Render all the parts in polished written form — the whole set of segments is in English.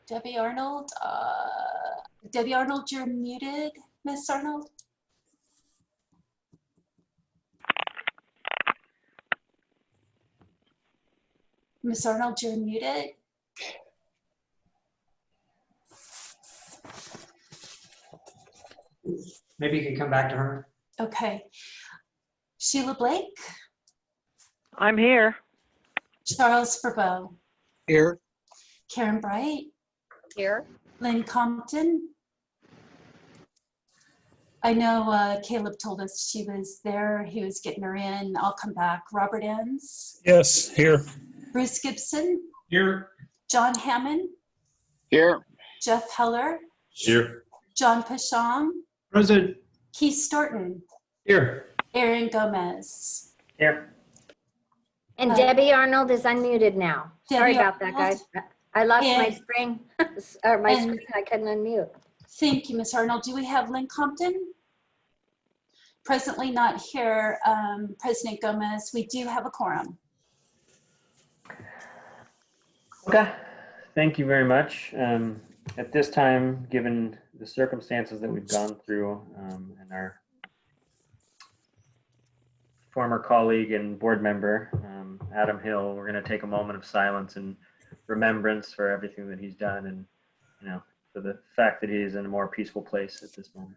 Debbie Arnold. Debbie Arnold, you're muted, Miss Arnold. Miss Arnold, you're muted. Maybe you can come back to her. Okay. Sheila Blake. I'm here. Charles Borbow. Here. Karen Bright. Here. Lynn Compton. I know Caleb told us she was there. He was getting her in. I'll come back. Robert Enns. Yes, here. Bruce Gibson. Here. John Hammond. Here. Jeff Heller. Here. John Pasham. Present. Keith Storton. Here. Aaron Gomez. Here. And Debbie Arnold is unmuted now. Sorry Debbie about that, Arnold. guys. I lost my And- screen, or my and- screen. I couldn't unmute. Thank you, Ms. Arnold. Do we have Lynn Compton? Presently not here. President Gomez, we do have a quorum. Okay, thank you very much. At this time, given the circumstances that we've gone through and our former colleague and board member, Adam Hill, we're going to take a moment of silence and remembrance for everything that he's done and, you know, for the fact that he is in a more peaceful place at this moment.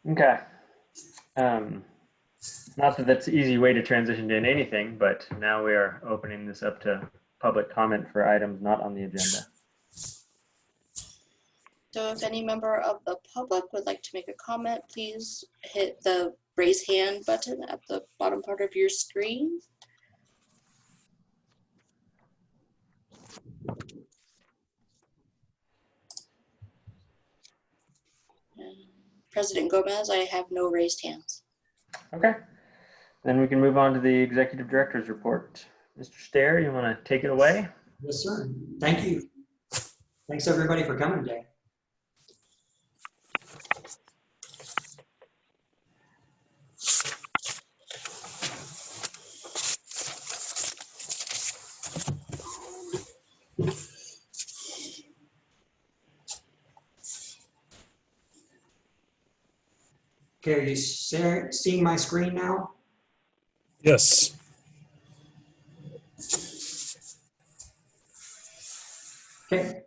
Okay. Not that that's an easy way to transition to anything, but now we are opening this up to public comment for items not on the agenda. So if any member of the public would like to make a comment, please hit the raise hand button at the bottom part of your screen. And President Gomez, I have no raised hands. Okay. Then we can move on to the executive director's report. Mr. Stair, you want to take it away? Yes, sir. Thank you. Thanks everybody for coming today. Okay, are you seeing my screen now? Yes. Okay.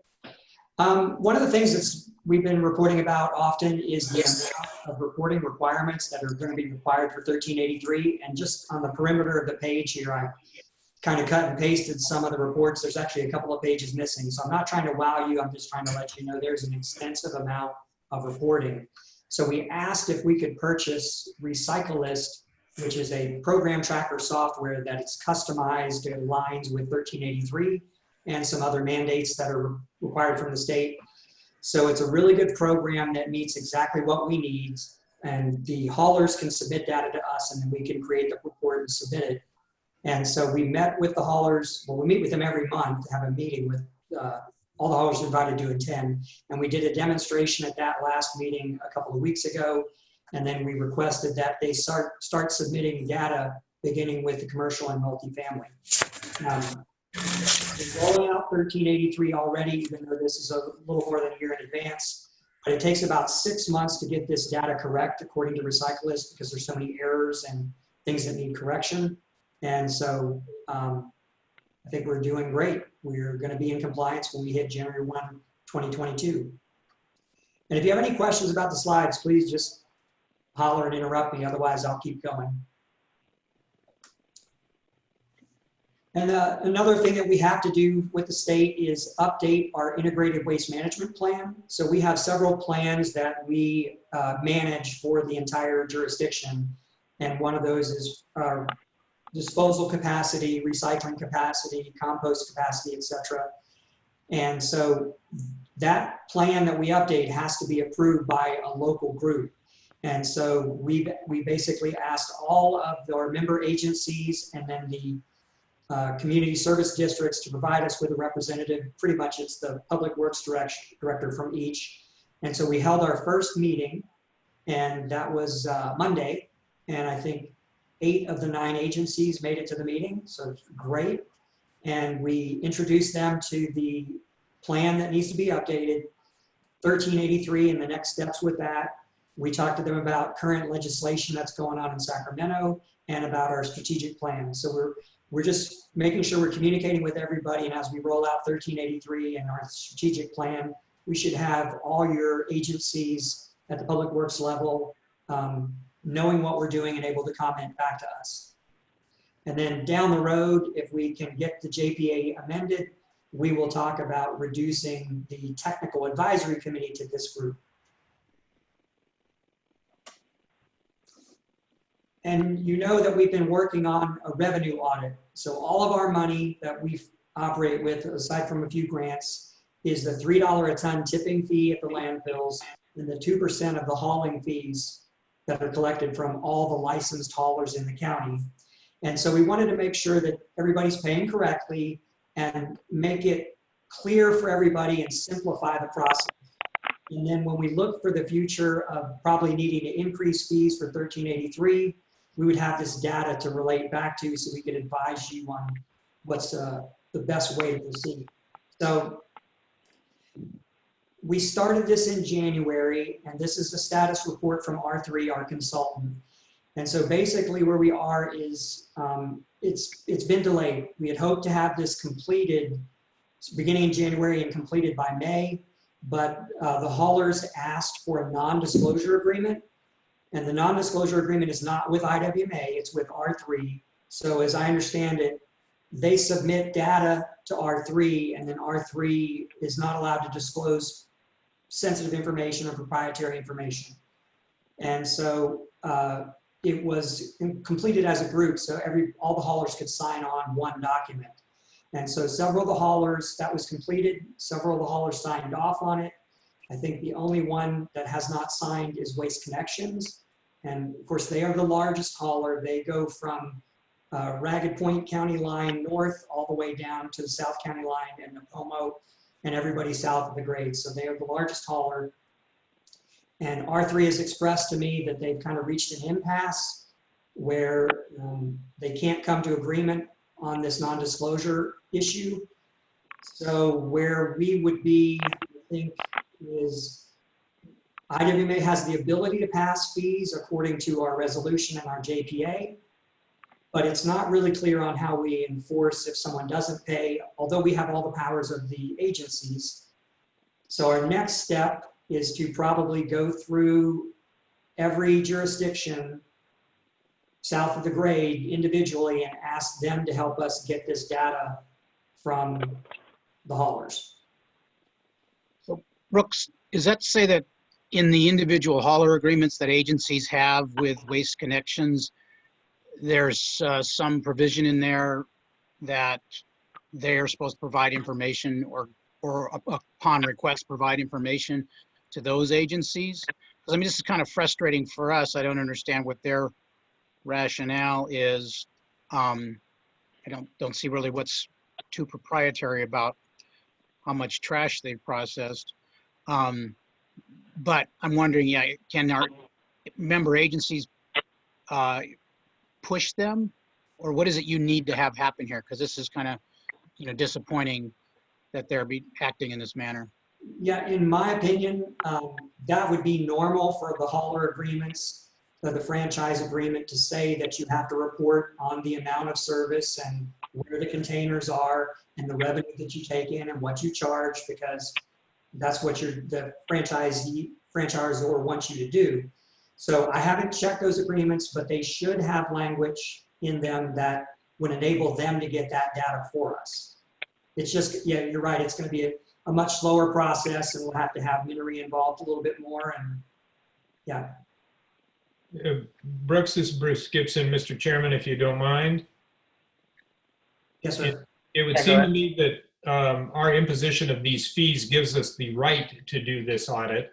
One of the things that's we've been reporting about often is the amount of reporting requirements that are going to be required for 1383. And just on the perimeter of the page here, I kind of cut and pasted some of the reports. There's actually a couple of pages missing. So I'm not trying to wow you. I'm just trying to let you know there's an extensive amount of reporting. So we asked if we could purchase Recyclist, which is a program tracker software that is customized and aligns with 1383 and some other mandates that are required from the state. So it's a really good program that meets exactly what we need. And the haulers can submit data to us and then we can create the report and submit it. And so we met with the haulers. Well, we meet with them every month to have a meeting with all the haulers invited to attend. And we did a demonstration at that last meeting a couple of weeks ago. And then we requested that they start submitting data beginning with the commercial and multifamily. We're rolling out 1383 already, even though this is a little more than a year in advance. But it takes about 6 months to get this data correct, according to Recyclist, because there's so many errors and things that need correction. And so I think we're doing great. We're going to be in compliance when we hit January 1, 2022. And if you have any questions about the slides, please just holler and interrupt me. Otherwise, I'll keep going. And another thing that we have to do with the state is update our integrated waste management plan. So we have several plans that we manage for the entire jurisdiction. And one of those is our disposal capacity, recycling capacity, compost capacity, etc. And so that plan that we update has to be approved by a local group. And so we basically asked all of our member agencies and then the community service districts to provide us with a representative. Pretty much it's the public works director from each. And so we held our first meeting, and that was Monday. And I think 8 of the 9 agencies made it to the meeting, so it's great. And we introduced them to the plan that needs to be updated, 1383, and the next steps with that. We talked to them about current legislation that's going on in Sacramento and about our strategic plan. So we're just making sure we're communicating with everybody, and as we roll out 1383 and our strategic plan, we should have all your agencies at the public works level knowing what we're doing and able to comment back to us. And then down the road, if we can get the JPA amended, we will talk about reducing the technical advisory committee to this group. And you know that we've been working on a revenue audit. So all of our money that we operate with, aside from a few grants, is the $3 a ton tipping fee at the landfills and the 2% of the hauling fees that are collected from all the licensed haulers in the county. And so we wanted to make sure that everybody's paying correctly and make it clear for everybody and simplify the process. And then when we look for the future of probably needing to increase fees for 1383, we would have this data to relate back to so we could advise you on what's the best way to proceed. So we started this in January, and this is the status report from R3, our consultant. And so basically where we are is it's been delayed. We had hoped to have this completed beginning in January and completed by May, but the haulers asked for a non-disclosure agreement. And the non-disclosure agreement is not with IWMA, it's with R3. So as I understand it, they submit data to R3, and then R3 is not allowed to disclose sensitive information or proprietary information. And so it was completed as a group, so all the haulers could sign on one document. And so several of the haulers, that was completed, several of the haulers signed off on it. I think the only one that has not signed is Waste Connections. And of course, they are the largest hauler. They go from Ragged Point County line north all the way down to the South County line and Napomo and everybody south of the grade. So they are the largest hauler. And R3 has expressed to me that they've kind of reached an impasse where they can't come to agreement on this non-disclosure issue. So where we would be, I think, is IWMA has the ability to pass fees according to our resolution and our JPA, but it's not really clear on how we enforce if someone doesn't pay, although we have all the powers of the agencies. So our next step is to probably go through every jurisdiction south of the grade individually and ask them to help us get this data from the haulers. So Brooks, does that say that in the individual hauler agreements that agencies have with Waste Connections, there's some provision in there that they're supposed to provide information or upon request provide information to those agencies? Because I mean, this is kind of frustrating for us. I don't understand what their rationale is. I don't see really what's too proprietary about how much trash they've processed. But I'm wondering, yeah, can our member agencies push them, or what is it you need to have happen here? Because this is kind of, disappointing that they're acting in this manner. Yeah, in my opinion, that would be normal for the hauler agreements, the franchise agreement, to say that you have to report on the amount of service and where the containers are and the revenue that you take in and what you charge, because that's what the franchisor wants you to do. So I haven't checked those agreements, but they should have language in them that would enable them to get that data for us. It's just, yeah, you're right. It's going to be a much slower process, and we'll have to have Minery involved a little bit more. And yeah. Brooks, this is Bruce Gibson, Mr. Chairman, if you don't mind. Yes, sir. It would seem to me that our imposition of these fees gives us the right to do this audit.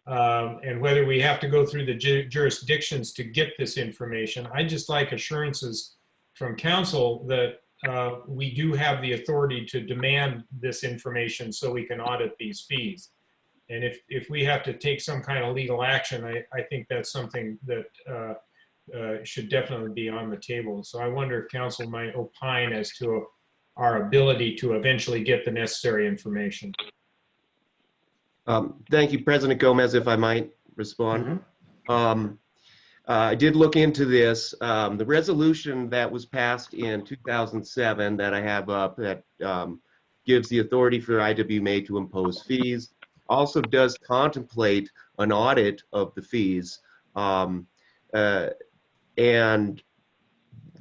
and whether we have to go through the jurisdictions to get this information. I'd just like assurances from council that we do have the authority to demand this information so we can audit these fees. And if we have to take some kind of legal action, I think that's something that should definitely be on the table. So I wonder if council might opine as to our ability to eventually get the necessary information. Thank you, President Gomez, if I might respond. I did look into this. The resolution that was passed in 2007 that I have up that gives the authority for IWMA to impose fees also does contemplate an audit of the fees. And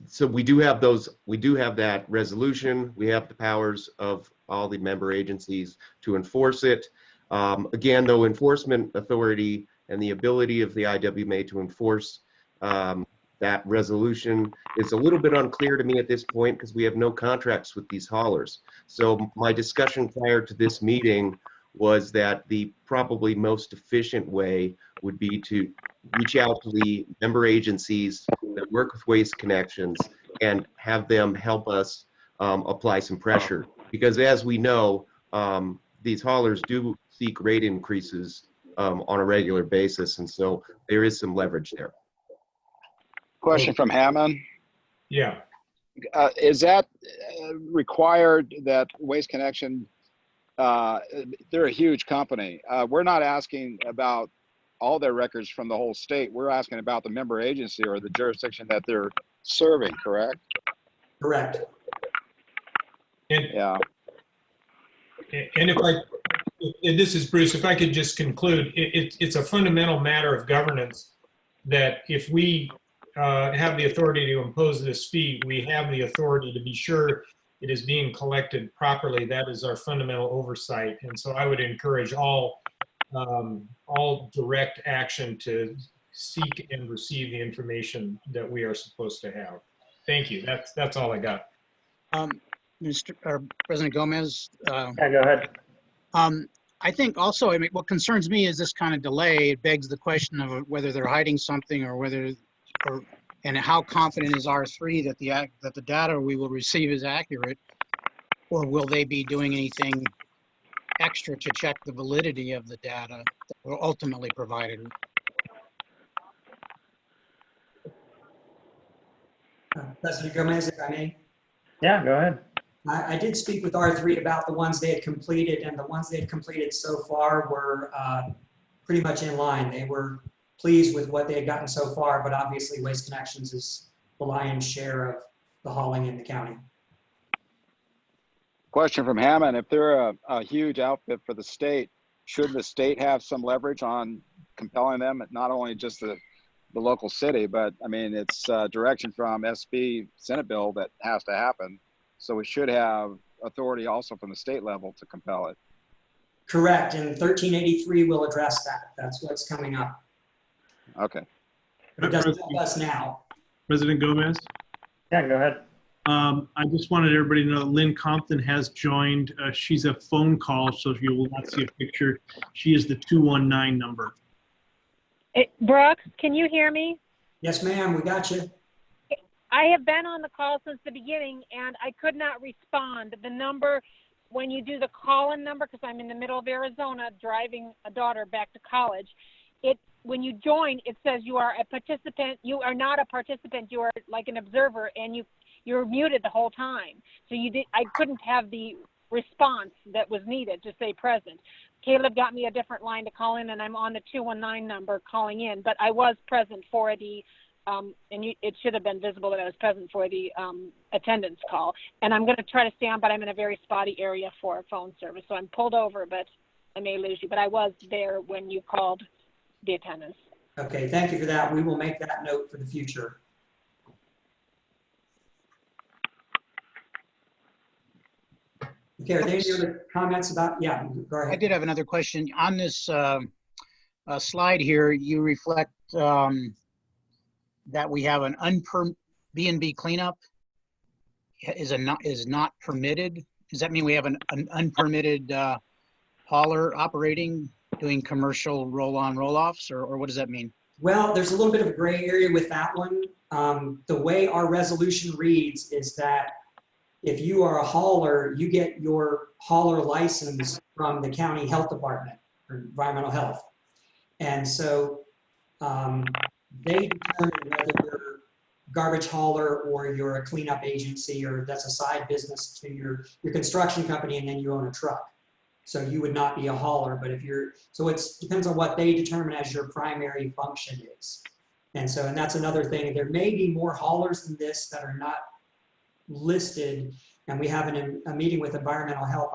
so we do have that resolution. We have the powers of all the member agencies to enforce it. Again, though, enforcement authority and the ability of the IWMA to enforce that resolution is a little bit unclear to me at this point because we have no contracts with these haulers. So my discussion prior to this meeting was that the probably most efficient way would be to reach out to the member agencies that work with Waste Connections and have them help us apply some pressure. Because as we know, these haulers do seek rate increases on a regular basis, and so there is some leverage there. Question from Hammond. Yeah. Is that required that Waste Connection, they're a huge company. We're not asking about all their records from the whole state. We're asking about the member agency or the jurisdiction that they're serving, correct? Correct. And and this is Bruce, if I could just conclude, it's a fundamental matter of governance that if we have the authority to impose this fee, we have the authority to be sure it is being collected properly. That is our fundamental oversight. And so I would encourage all direct action to seek and receive the information that we are supposed to have. Thank you. That's all I got. President Gomez. Yeah, go ahead. I think also, I mean, what concerns me is this kind of delay. It begs the question of whether they're hiding something or and how confident is R3 that the data we will receive is accurate, or will they be doing anything extra to check the validity of the data that were ultimately provided? President Gomez, if I may. Yeah, go ahead. I did speak with R3 about the ones they had completed, and the ones they had completed so far were pretty much in line. They were pleased with what they had gotten so far, but obviously Waste Connections is the lion's share of the hauling in the county. Question from Hammond. If they're a huge outfit for the state, should the state have some leverage on compelling them, not only just the local city, but I mean, it's direction from SB Senate bill that has to happen. So we should have authority also from the state level to compel it. Correct, and 1383 will address that. That's what's coming up. Okay. But it doesn't help us now. President Gomez? Yeah, go ahead. I just wanted everybody to know that Lynn Compton has joined. She's a phone call, so if you will not see a picture, she is the 219 number. Brooks, can you hear me? Yes, ma'am, we got you. I have been on the call since the beginning and I could not respond. The number, when you do the call-in number, because I'm in the middle of Arizona driving a daughter back to college, when you join, it says you are a participant. You are not a participant. You are like an observer, and you're muted the whole time. So I couldn't have the response that was needed to say present. Caleb got me a different line to call in, and I'm on the 219 number calling in. But I was present for the, it should have been visible that I was present for the attendance call. And I'm going to try to stay on, but I'm in a very spotty area for phone service. So I'm pulled over, but I may lose you. But I was there when you called the attendance. Okay, thank you for that. We will make that note for the future. Okay, are there any other comments about, yeah, go ahead. I did have another question. On this slide here, you reflect that we have an B&B cleanup is not permitted. Does that mean we have an unpermitted hauler operating doing commercial roll-on, roll-offs, or what does that mean? Well, there's a little bit of a gray area with that one. The way our resolution reads is that if you are a hauler, you get your hauler license from the county health department or environmental health. And so they determine whether you're a garbage hauler or you're a cleanup agency, or that's a side business to your construction company, and then you own a truck. So you would not be a hauler, but if you're, so it depends on what they determine as your primary function is. And so, and that's another thing, there may be more haulers than this that are not listed. And we have a meeting with environmental health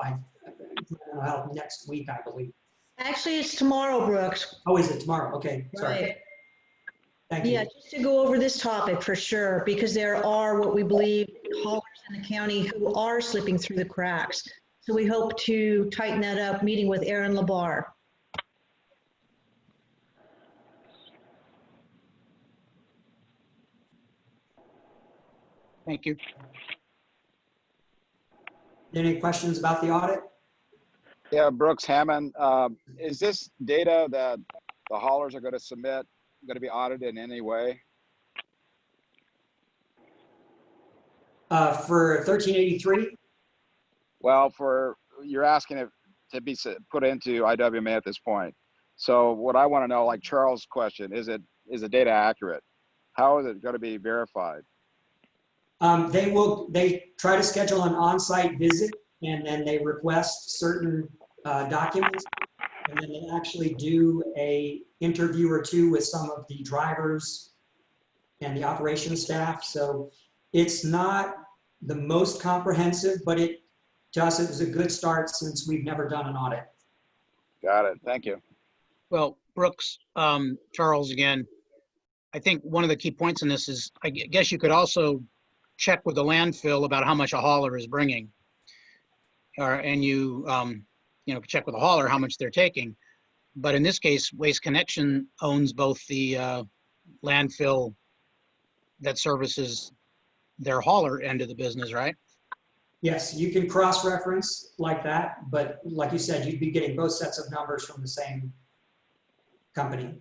next week, I believe. Actually, it's tomorrow, Brooks. Oh, is it tomorrow? Okay, sorry. Right. Thank you. Yeah, just to go over this topic for sure, because there are what we believe haulers in the county who are slipping through the cracks. So we hope to tighten that up, meeting with Aaron Labar. Thank you. Any questions about the audit? Yeah, Brooks Hammond, is this data that the haulers are going to submit going to be audited in any way? For 1383? Well, you're asking it to be put into IWMA at this point. So what I want to know, like Charles' question, is the data accurate? How is it going to be verified? They try to schedule an on-site visit, and then they request certain documents, and then they actually do a interview or two with some of the drivers and the operations staff. So it's not the most comprehensive, but to us, it was a good start since we've never done an audit. Got it. Thank you. Well, Brooks, Charles again, I think one of the key points in this is, I guess you could also check with the landfill about how much a hauler is bringing. And you check with the hauler how much they're taking. But in this case, Waste Connection owns both the landfill that services their hauler end of the business, right? Yes, you can cross-reference like that, but like you said, you'd be getting both sets of numbers from the same company.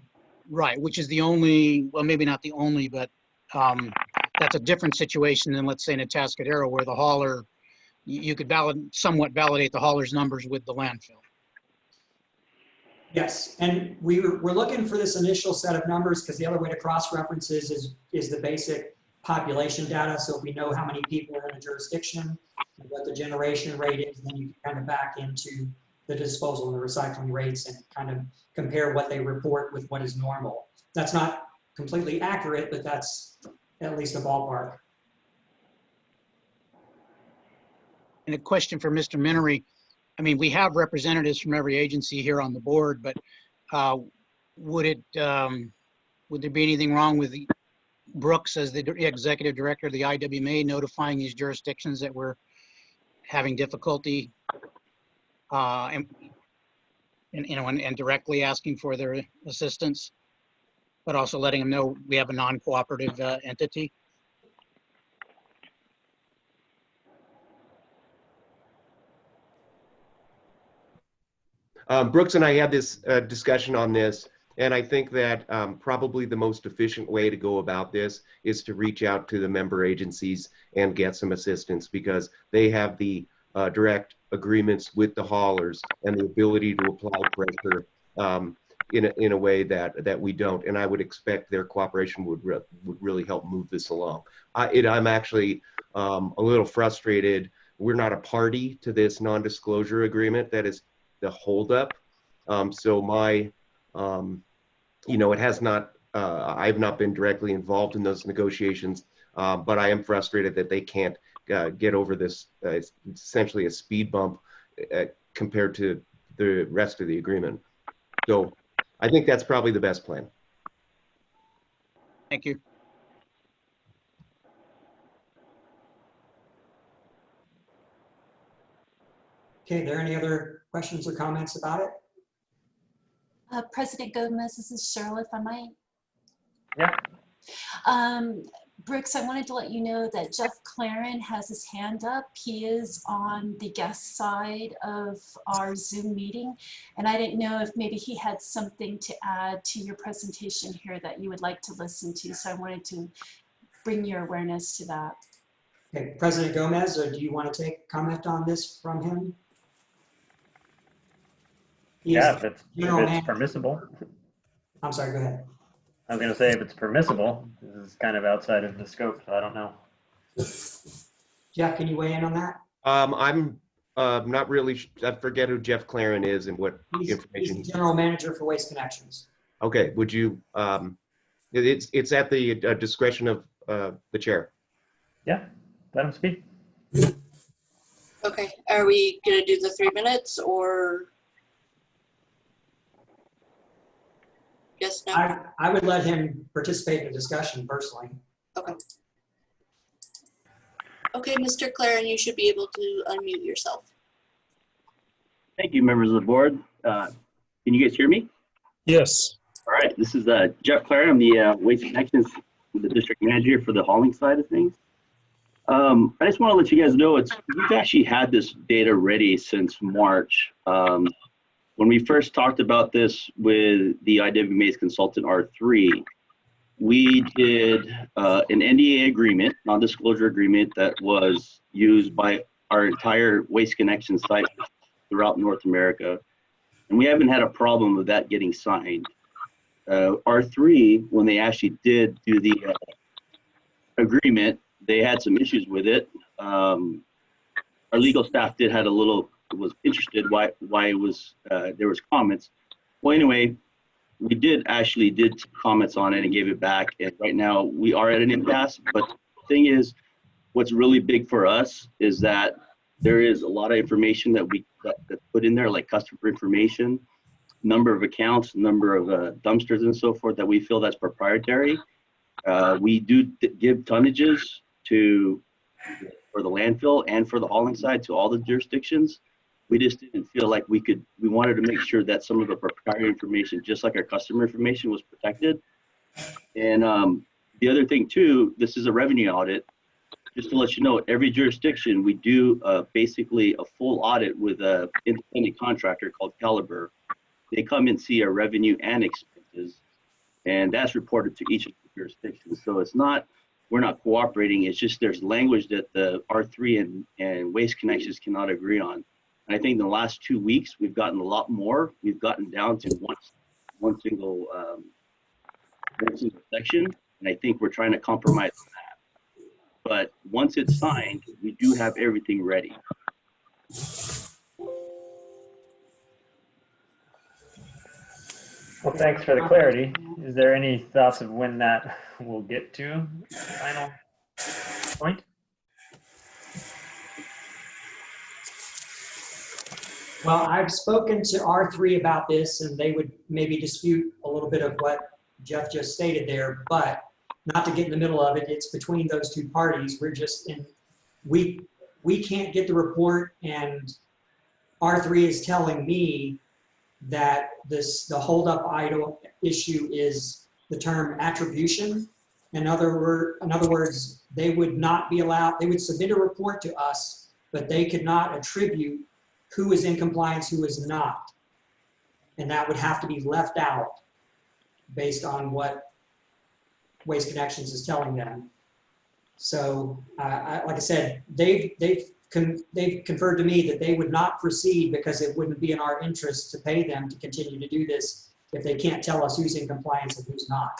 Right, which is the only, well, maybe not the only, but that's a different situation than, let's say, in a Atascadero, where the hauler, you could somewhat validate the hauler's numbers with the landfill. Yes, and we're looking for this initial set of numbers because the other way to cross-reference is the basic population data. So if we know how many people are in a jurisdiction, and what the generation rate is, then you can kind of back into the disposal and the recycling rates and kind of compare what they report with what is normal. That's not completely accurate, but that's at least a ballpark. And a question for Mr. Minery. I mean, we have representatives from every agency here on the board, but would there be anything wrong with Brooks as the executive director of the IWMA notifying these jurisdictions that we're having difficulty and directly asking for their assistance, but also letting them know we have a non-cooperative entity? Brooks and I had this discussion on this, and I think that probably the most efficient way to go about this is to reach out to the member agencies and get some assistance, because they have the direct agreements with the haulers and the ability to apply pressure in a way that we don't. And I would expect their cooperation would really help move this along. I'm actually a little frustrated. We're not a party to this non-disclosure agreement. That is the holdup. So my, it has not, I've not been directly involved in those negotiations, but I am frustrated that they can't get over this, essentially a speed bump compared to the rest of the agreement. So I think that's probably the best plan. Thank you. Okay, are there any other questions or comments about it? President Gomez, this is Cheryl, if I might. Yeah. Brooks, I wanted to let you know that Jeff Claren has his hand up. He is on the guest side of our Zoom meeting. And I didn't know if maybe he had something to add to your presentation here that you would like to listen to. So I wanted to bring your awareness to that. Okay, President Gomez, or do you want to take comment on this from him? Yeah, if it's General Manager. permissible. I'm sorry, go ahead. I was going to say, if it's permissible, this is kind of outside of the scope, so I don't know. Jeff, can you weigh in on that? I'm not really, I forget who Jeff Claren is and what information. He's the General Manager for Waste Connections. Okay, would you, it's at the discretion of the chair. Yeah, let him speak. Okay, are we gonna do the 3 minutes or? Yes, no? I would let him participate in the discussion personally. Okay. Okay, Mr. Claren, you should be able to unmute yourself. Thank you, members of the board. Can you guys hear me? Yes. All right, this is Jeff Clare. I'm the Waste Connections, the district manager for the hauling side of things. I just want to let you guys know we've actually had this data ready since March. When we first talked about this with the IWMA's consultant R3, we did an NDA agreement, non-disclosure agreement, that was used by our entire Waste Connection site throughout North America. And we haven't had a problem with that getting signed. R3, when they actually did do the agreement, they had some issues with it. Our legal staff was interested why it was, there was comments. Well, anyway, we did comments on it and gave it back. And right now we are at an impasse. But the thing is, what's really big for us is that there is a lot of information that that's put in there, like customer information, number of accounts, number of dumpsters and so forth, that we feel that's proprietary. We do give tonnages for the landfill and for the hauling side to all the jurisdictions. We just didn't feel like we wanted to make sure that some of the proprietary information, just like our customer information, was protected. And the other thing too, this is a revenue audit. Just to let you know, every jurisdiction, we do basically a full audit with an independent contractor called Caliber. They come and see our revenue and expenses, and that's reported to each of the jurisdictions. So it's not, we're not cooperating, it's just there's language that the R3 and Waste Connections cannot agree on. And I think in the last 2 weeks, we've gotten a lot more. We've gotten down to one single section, and I think we're trying to compromise on that. But once it's signed, we do have everything ready. Well, thanks for the clarity. Is there any thoughts of when that will get to the final point? Well, I've spoken to R3 about this, and they would maybe dispute a little bit of what Jeff just stated there, but not to get in the middle of it, it's between those two parties. We're just we can't get the report, and R3 is telling me that the holdup item issue is the term attribution. In other words, they would not be allowed, they would submit a report to us, but they could not attribute who is in compliance, who is not. And that would have to be left out based on what Waste Connections is telling them. So, like I said, they've conferred to me that they would not proceed because it wouldn't be in our interest to pay them to continue to do this if they can't tell us who's in compliance and who's not.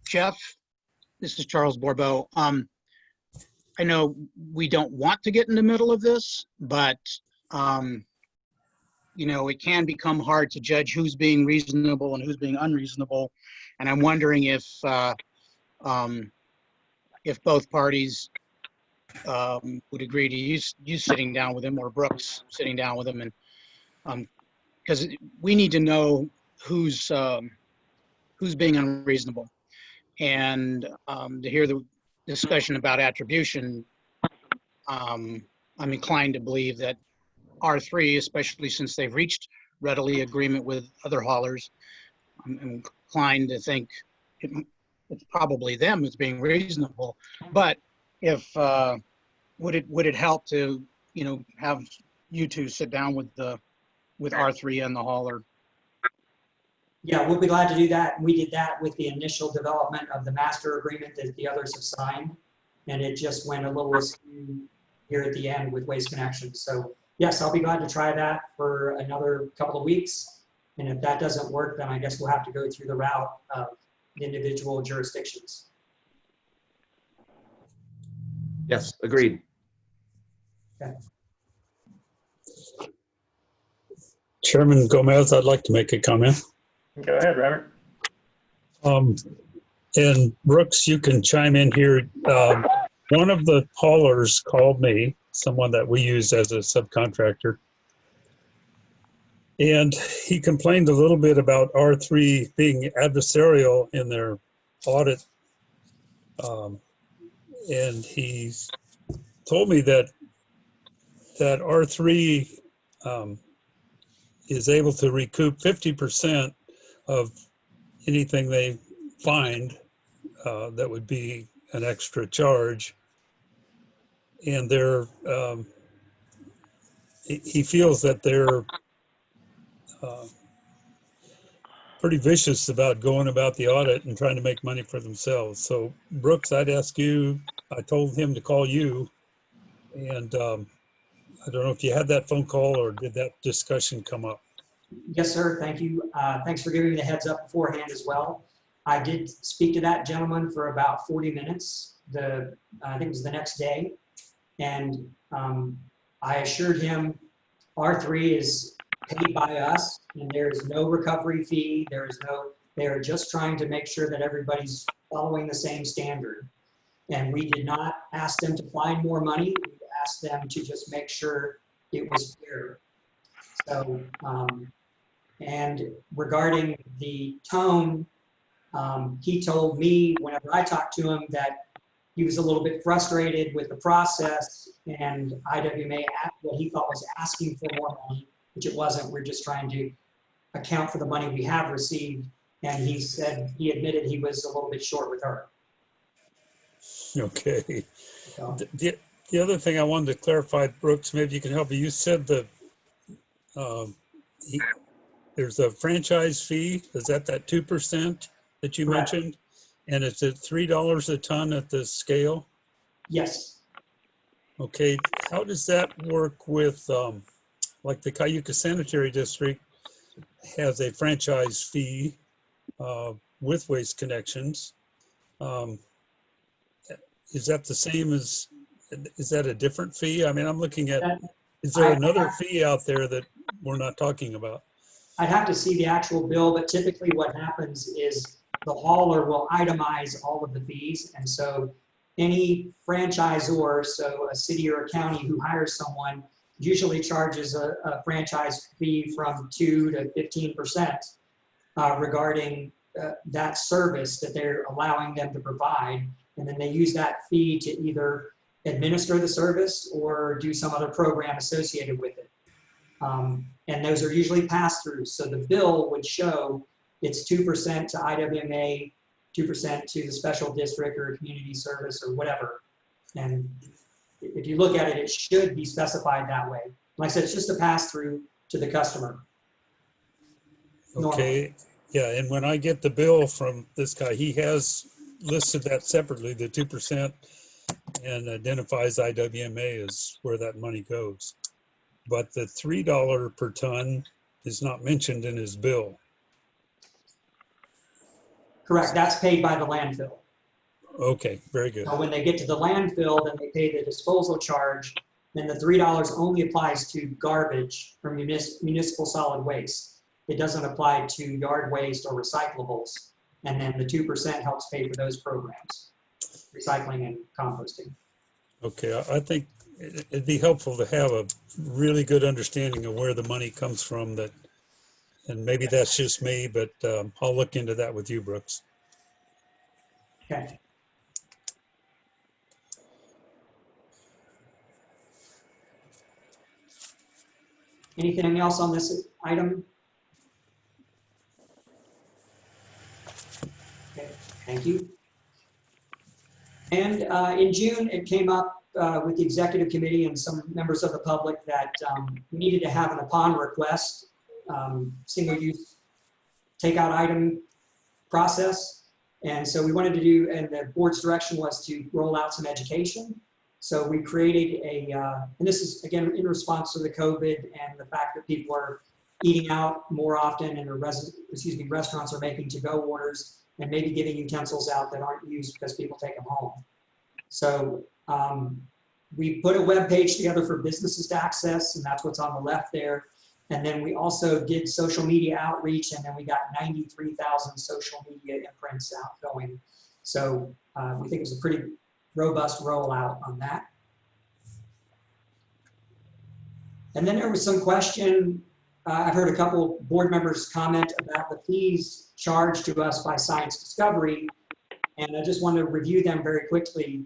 Jeff, this is Charles Borbow. I know we don't want to get in the middle of this, but you know, it can become hard to judge who's being reasonable and who's being unreasonable. And I'm wondering if both parties would agree to you sitting down with him, or Brooks sitting down with him, and because we need to know who's being unreasonable. And to hear the discussion about attribution, I'm inclined to believe that R3, especially since they've reached readily agreement with other haulers. I'm inclined to think it's probably them that's being reasonable. But if would it help to have you two sit down with R3 and the hauler? Yeah, we'll be glad to do that. We did that with the initial development of the master agreement that the others have signed, and it just went a little askew here at the end with Waste Connections. So yes, I'll be glad to try that for another couple of weeks. And if that doesn't work, then I guess we'll have to go through the route of individual jurisdictions. Yes, agreed. Okay. Chairman Gomez, I'd like to make a comment. Go ahead, Robert. And Brooks, you can chime in here. One of the haulers called me, someone that we use as a subcontractor, and he complained a little bit about R3 being adversarial in their audit. And he told me that R3 is able to recoup 50% of anything they find that would be an extra charge. And he feels that they're pretty vicious about going about the audit and trying to make money for themselves. So Brooks, I'd ask you, I told him to call you, and I don't know if you had that phone call or did that discussion come up? Yes, sir. Thank you. Thanks for giving me the heads up beforehand as well. I did speak to that gentleman for about 40 minutes. I think it was the next day. And I assured him R3 is paid by us and there is no recovery fee. They are just trying to make sure that everybody's following the same standard. And we did not ask them to find more money. We asked them to just make sure it was fair. So, and regarding the tone, he told me whenever I talked to him that he was a little bit frustrated with the process, and IWMA, what he thought was asking for more money, which it wasn't. We're just trying to account for the money we have received. And he said, he admitted he was a little bit short with her. Okay. So, The other thing I wanted to clarify, Brooks, maybe you can help me. You said there's a franchise fee. Is that 2% that you correct. mentioned? And it's at $3 a ton at the scale? Yes. Okay. How does that work with, like the Cayuga Sanitary District has a franchise fee with Waste Connections? Is that the same as, is that a different fee? I mean, I'm looking at, is there another fee out there that we're not talking about? I'd have to see the actual bill, but typically what happens is the hauler will itemize all of the fees. And so any franchisor, so a city or a county who hires someone, usually charges a franchise fee from 2 to 15% regarding that service that they're allowing them to provide. And then they use that fee to either administer the service or do some other program associated with it. And those are usually pass-throughs. So the bill would show it's 2% to IWMA, 2% to the special district or community service or whatever. And if you look at it, it should be specified that way. Like I said, it's just a pass-through to the customer. Okay. Yeah, and when I get the bill from this guy, he has listed that separately, the 2%, and identifies IWMA as where that money goes. But the $3 per ton is not mentioned in his bill. Correct, that's paid by the landfill. Okay, very good. So when they get to the landfill, then they pay the disposal charge. Then the $3 only applies to garbage from municipal solid waste. It doesn't apply to yard waste or recyclables. And then the 2% helps pay for those programs, recycling and composting. Okay, I think it'd be helpful to have a really good understanding of where the money comes from, that, and maybe that's just me, but I'll look into that with you, Brooks. Okay. Anything else on this item? Thank you. And in June, it came up with the executive committee and some members of the public that we needed to have an upon request single-use takeout item process. And so we wanted to do, and the board's direction was to roll out some education. So we created and this is again in response to the COVID and the fact that people are eating out more often and restaurants are making to-go orders and maybe giving utensils out that aren't used because people take them home. So we put a web page together for businesses to access, and that's what's on the left there. And then we also did social media outreach, and then we got 93,000 social media imprints out going. So we think it was a pretty robust rollout on that. And then there was some question, I've heard a couple board members comment about the fees charged to us by Science Discovery, and I just want to review them very quickly.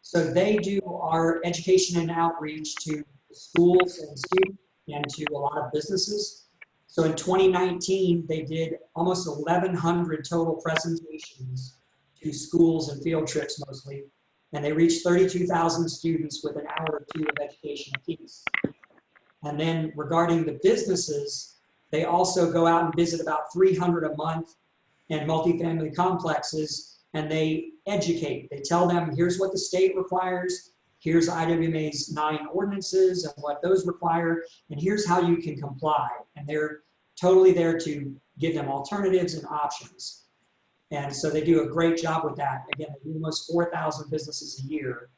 So they do our education and outreach to schools and students and to a lot of businesses. So in 2019, they did almost 1,100 total presentations to schools and field trips mostly, and they reached 32,000 students with an hour or two of education apiece. And then regarding the businesses, they also go out and visit about 300 a month in multifamily complexes, and they educate. They tell them, here's what the state requires, here's IWMA's 9 ordinances and what those require, and here's how you can comply. And they're totally there to give them alternatives and options. And so they do a great job with that. Again, they do almost 4,000 businesses a year.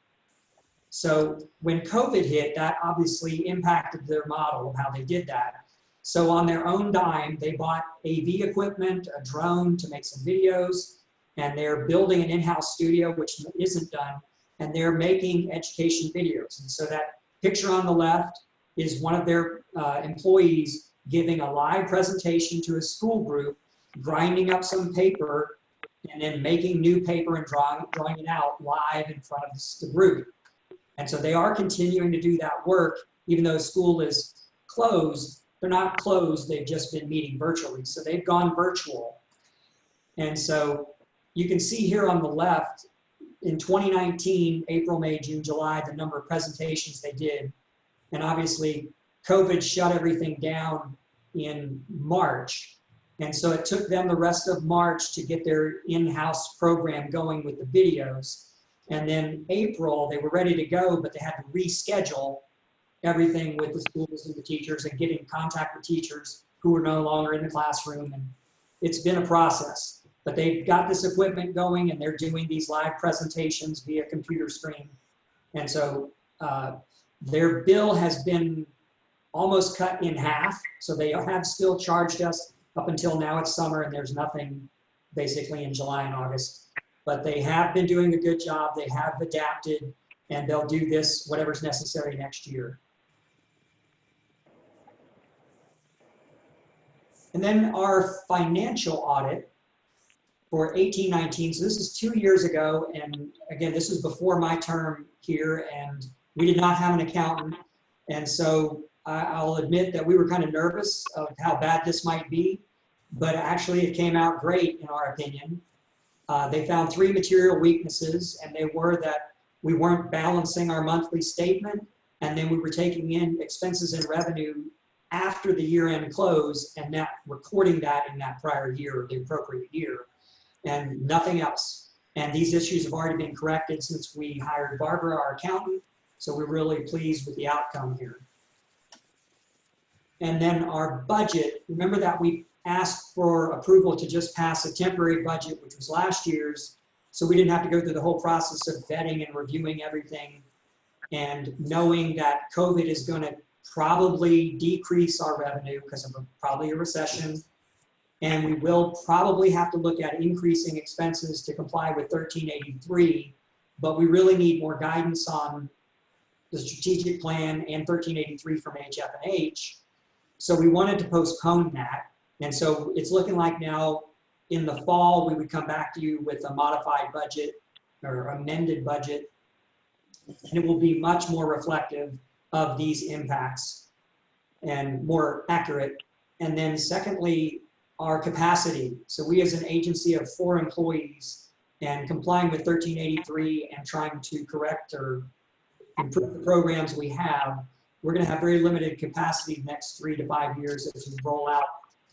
So when COVID hit, that obviously impacted their model of how they did that. So on their own dime, they bought AV equipment, a drone to make some videos, and they're building an in-house studio, which isn't done, and they're making education videos. And so that picture on the left is one of their employees giving a live presentation to a school group, grinding up some paper, and then making new paper and drawing it out live in front of the group. And so they are continuing to do that work, even though school is closed. They're not closed, they've just been meeting virtually. So they've gone virtual. And so you can see here on the left, in 2019, April, May, June, July, the number of presentations they did. And obviously, COVID shut everything down in March. And so it took them the rest of March to get their in-house program going with the videos. And then April, they were ready to go, but they had to reschedule everything with the schools and the teachers and get in contact with teachers who were no longer in the classroom. And it's been a process. But they've got this equipment going and they're doing these live presentations via computer screen. And so their bill has been almost cut in half. So they have still charged us up until now. It's summer and there's nothing basically in July and August. But they have been doing a good job. They have adapted and they'll do this, whatever's necessary next year. And then our financial audit for 18-19, so this is 2 years ago, and again, this was before my term here, and we did not have an accountant, and so I'll admit that we were kind of nervous of how bad this might be, but actually it came out great in our opinion. They found 3 material weaknesses, and they were that we weren't balancing our monthly statement, and then we were taking in expenses and revenue after the year-end close and not recording that in that prior year or the appropriate year, and nothing else. And these issues have already been corrected since we hired Barbara, our accountant, so we're really pleased with the outcome here. And then our budget, remember that we asked for approval to just pass a temporary budget, which was last year's, so we didn't have to go through the whole process of vetting and reviewing everything, and knowing that COVID is going to probably decrease our revenue because of probably a recession. And we will probably have to look at increasing expenses to comply with 1383, but we really need more guidance on the strategic plan and 1383 from HF&H. So we wanted to postpone that. And so it's looking like now in the fall, we would come back to you with a modified budget or amended budget, and it will be much more reflective of these impacts and more accurate. And then secondly, our capacity. So we as an agency of 4 employees and complying with 1383 and trying to correct or improve the programs we have, we're going to have very limited capacity the next 3 to 5 years as we roll out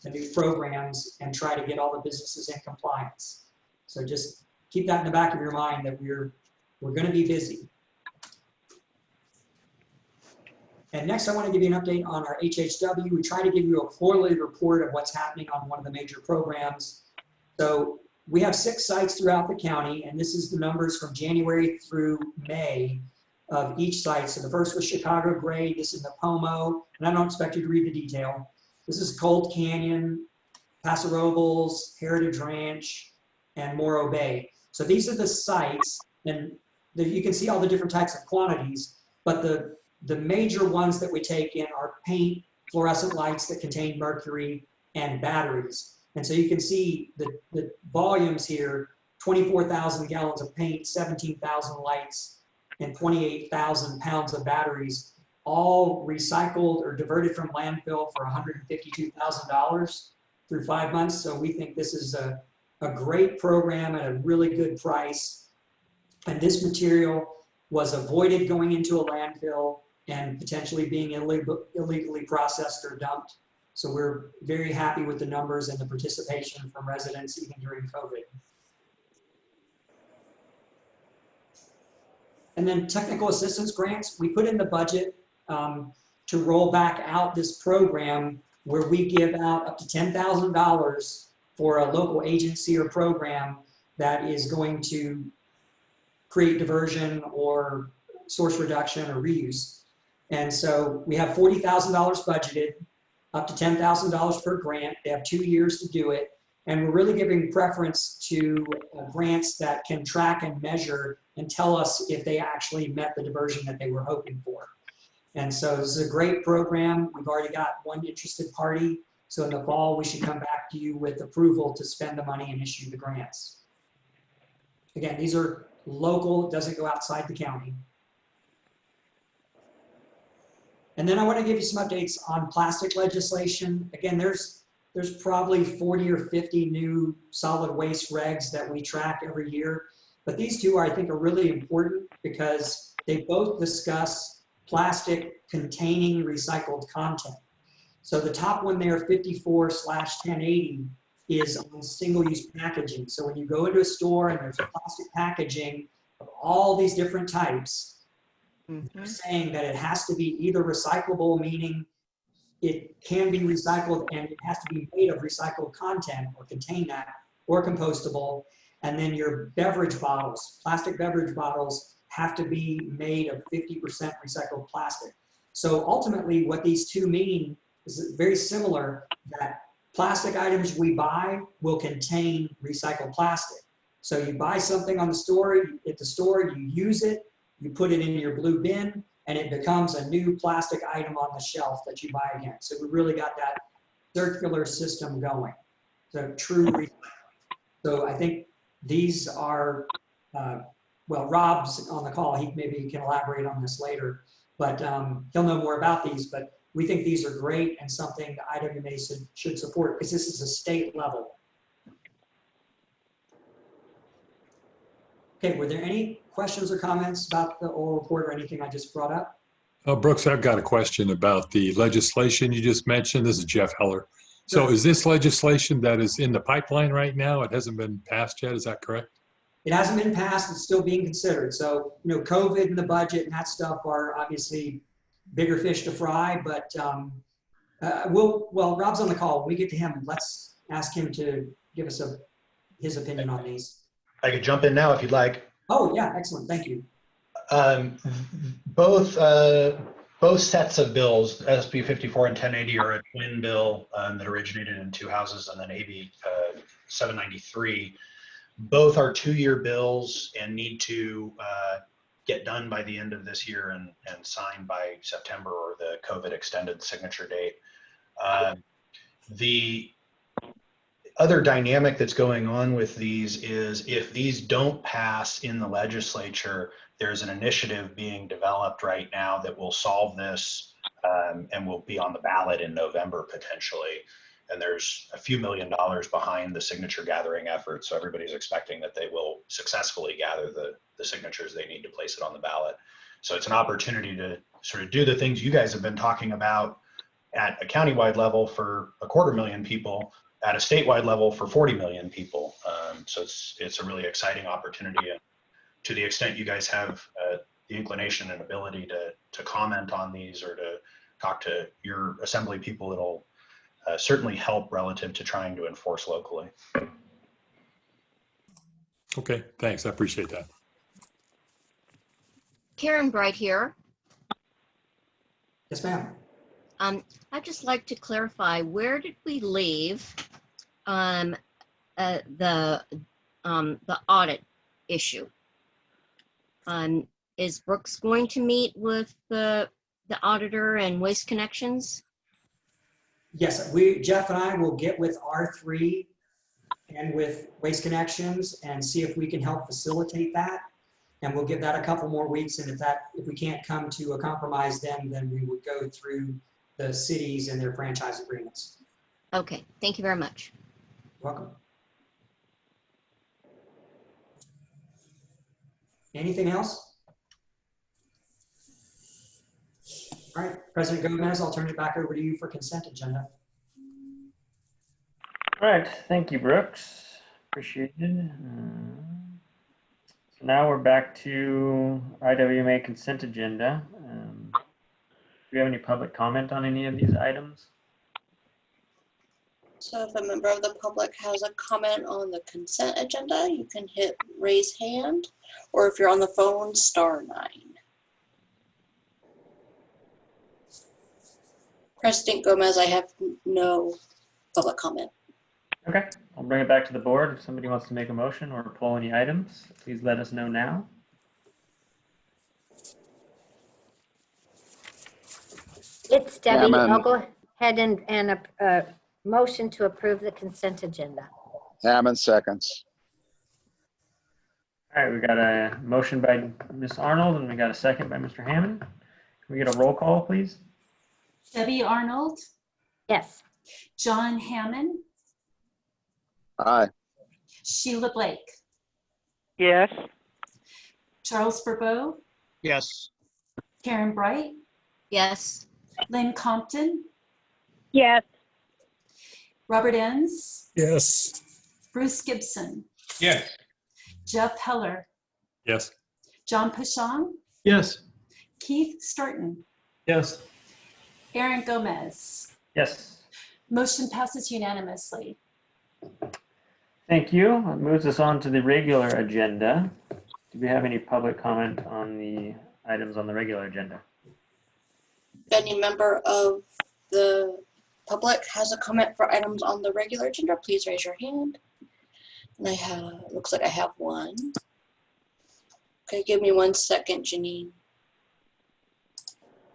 the new programs and try to get all the businesses in compliance. So just keep that in the back of your mind that we're going to be busy. And next, I want to give you an update on our HHW. We try to give you a quarterly report of what's happening on one of the major programs. So we have 6 sites throughout the county, and this is the numbers from January through May of each site. So the first was Chicago Grade, this is Napomo, and I don't expect you to read the detail. This is Cold Canyon, Paso Robles, Heritage Ranch, and Morro Bay. So these are the sites, and you can see all the different types of quantities, but the major ones that we take in are paint, fluorescent lights that contain mercury, and batteries. And so you can see the volumes here, 24,000 gallons of paint, 17,000 lights, and 28,000 pounds of batteries, all recycled or diverted from landfill for $152,000 through 5 months. So we think this is a great program at a really good price. And this material was avoided going into a landfill and potentially being illegally processed or dumped. So we're very happy with the numbers and the participation from residents even during COVID. And then technical assistance grants, we put in the budget to roll back out this program where we give out up to $10,000 for a local agency or program that is going to create diversion or source reduction or reuse. And so we have $40,000 budgeted, up to $10,000 per grant. They have 2 years to do it. And we're really giving preference to grants that can track and measure and tell us if they actually met the diversion that they were hoping for. And so this is a great program. We've already got one interested party. So in the fall, we should come back to you with approval to spend the money and issue the grants. Again, these are local, it doesn't go outside the county. And then I want to give you some updates on plastic legislation. Again, there's probably 40 or 50 new solid waste regs that we track every year. But these two I think are really important because they both discuss plastic containing recycled content. So the top one there, 54/1080, is on single-use packaging. So when you go into a store and there's plastic packaging of all these different types, they're saying that it has to be either recyclable, meaning it can be recycled and it has to be made of recycled content or contain that, or compostable. And then your beverage bottles, plastic beverage bottles, have to be made of 50% recycled plastic. So ultimately what these two mean is very similar, that plastic items we buy will contain recycled plastic. So you buy something at the store, you use it, you put it in your blue bin, and it becomes a new plastic item on the shelf that you buy again. So we really got that circular system going. So true recycling. So I think these are, well, Rob's on the call. Maybe he can elaborate on this later, but he'll know more about these. But we think these are great and something the IWMA should support because this is a state level. Okay, were there any questions or comments about the oral report or anything I just brought up? Brooks, I've got a question about the legislation you just mentioned. This is Jeff Heller. So Sure. Is this legislation that is in the pipeline right now? It hasn't been passed yet, is that correct? It hasn't been passed, it's still being considered. So, you know, COVID and the budget and that stuff are obviously bigger fish to fry, but well, Rob's on the call. When we get to him, let's ask him to give us his opinion on these. I could jump in now if you'd like. Oh yeah, excellent, thank you. Both sets of bills, SB 54 and 1080, are a twin bill that originated in two houses, and then AB 793. Both are 2-year bills and need to get done by the end of this year and signed by September or the COVID extended signature date. The other dynamic that's going on with these is if these don't pass in the legislature, there's an initiative being developed right now that will solve this and will be on the ballot in November potentially. and there's a few $1,000,000 behind the signature gathering effort. So everybody's expecting that they will successfully gather the signatures they need to place it on the ballot. So it's an opportunity to sort of do the things you guys have been talking about at a countywide level for 250,000 people, at a statewide level for 40 million people. So it's a really exciting opportunity. And to the extent you guys have the inclination and ability to comment on these or to talk to your assembly people, it'll certainly help relative to trying to enforce locally. Okay, thanks. I appreciate that. Karen Bright here. Yes, ma'am. I'd just like to clarify, where did we leave the audit issue? Is Brooks going to meet with the auditor and Waste Connections? Yes, Jeff and I will get with R3 and with Waste Connections and see if we can help facilitate that. And we'll give that a couple more weeks. And if we can't come to a compromise, then we would go through the cities and their franchise agreements. Okay, thank you very much. You're welcome. Anything else? All right, President Gomez, I'll turn it back over to you for consent agenda. All right, thank you, Brooks. Appreciate it. So now we're back to IWMA consent agenda. Do you have any public comment on any of these items? So if a member of the public has a comment on the consent agenda, you can hit raise hand, or if you're on the phone, *9. President Gomez, I have no public comment. Okay, I'll bring it back to the board. If somebody wants to make a motion or pull any items, please let us know now. It's Debbie. Hammond. I'll go ahead and motion to approve the consent agenda. Hammond seconds. All right, we got a motion by Ms. Arnold and we got a second by Mr. Hammond. Can we get a roll call, please? Debbie Arnold, Yes. John Hammond, Aye. Sheila Blake, Yes. Charles Borbow, Yes. Karen Bright, Yes. Lynn Compton, Yes. Robert Enns, Yes. Bruce Gibson, Yes. Jeff Heller, Yes. John Pashon, Yes. Keith Starton, Yes. Aaron Gomez. Yes. Motion passes unanimously. Thank you. That moves us on to the regular agenda. Do we have any public comment on the items on the regular agenda? If any member of the public has a comment for items on the regular agenda, please raise your hand. And looks like I have one. Okay, give me 1 second, Janine.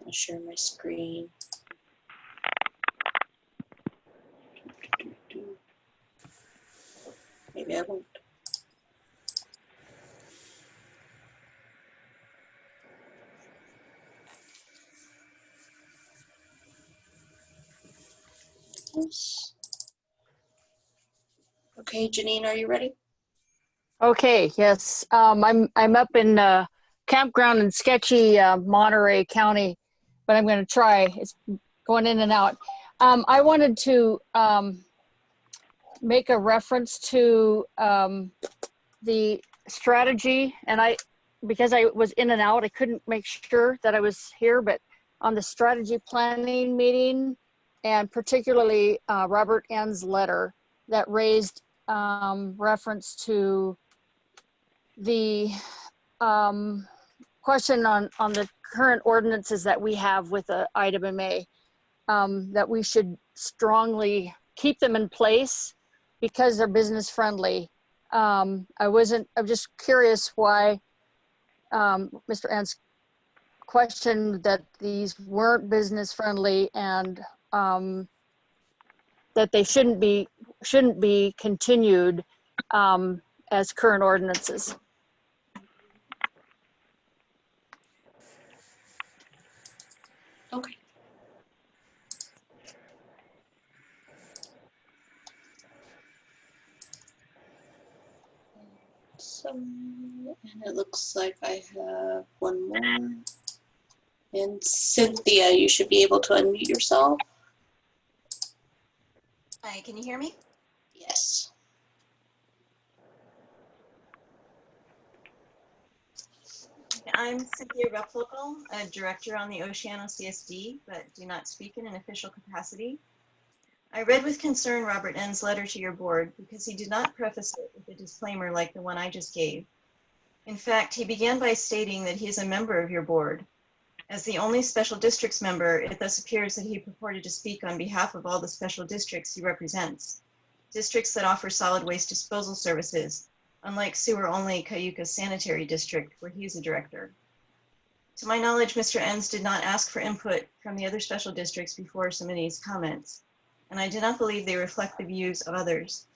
I'll share my screen. Maybe I won't. Yes. Okay, Janine, are you ready? Okay, yes. I'm up in campground in sketchy Monterey County, but I'm going to try. It's going in and out. I wanted to make a reference to the strategy, and because I was in and out, I couldn't make sure that I was here, but on the strategy planning meeting, and particularly Robert N's letter that raised reference to the question on the current ordinances that we have with the IWMA, that we should strongly keep them in place because they're business friendly. I'm just curious why Mr. Ants questioned that these weren't business friendly and that they shouldn't be continued as current ordinances. Okay. And it looks like I have one more. And Cynthia, you should be able to unmute yourself. Hi, can you hear me? Yes. I'm Cynthia Replical, a director on the Oceano CSD, but do not speak in an official capacity. I read with concern Robert N's letter to your board because he did not preface it with a disclaimer like the one I just gave. In fact, he began by stating that he is a member of your board. As the only special districts member, it thus appears that he purported to speak on behalf of all the special districts he represents, districts that offer solid waste disposal services, unlike sewer-only Cayuga Sanitary District, where he is a director. To my knowledge, Mr. Enns did not ask for input from the other special districts before submitting his comments, and I do not believe they reflect the views of others.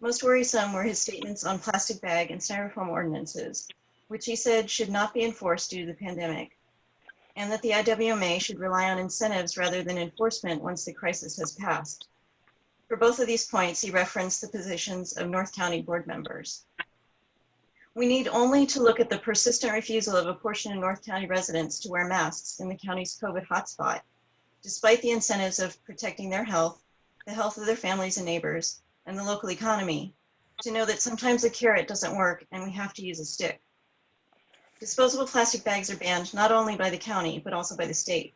Most worrisome were his statements on plastic bag and styrofoam ordinances, which he said should not be enforced due to the pandemic, and that the IWMA should rely on incentives rather than enforcement once the crisis has passed. For both of these points, he referenced the positions of North County board members. We need only to look at the persistent refusal of a portion of North County residents to wear masks in the county's COVID hotspot, despite the incentives of protecting their health, the health of their families and neighbors, and the local economy, to know that sometimes a carrot doesn't work and we have to use a stick. Disposable plastic bags are banned not only by the county, but also by the state.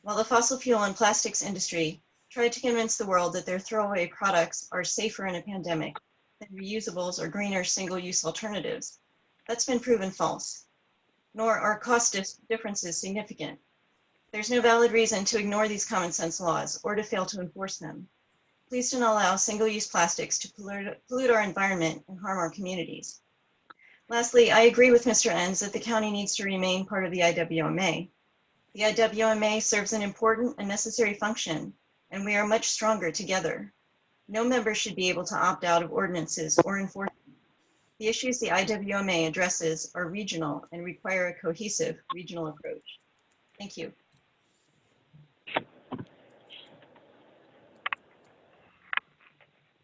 While the fossil fuel and plastics industry tried to convince the world that their throwaway products are safer in a pandemic than reusables or greener single-use alternatives, that's been proven false. Nor are cost differences significant. There's no valid reason to ignore these common sense laws or to fail to enforce them. Please don't allow single-use plastics to pollute our environment and harm our communities. Lastly, I agree with Mr. Enns that the county needs to remain part of the IWMA. The IWMA serves an important and necessary function, and we are much stronger together. No member should be able to opt out of ordinances or enforcement. The issues the IWMA addresses are regional and require a cohesive regional approach. Thank you.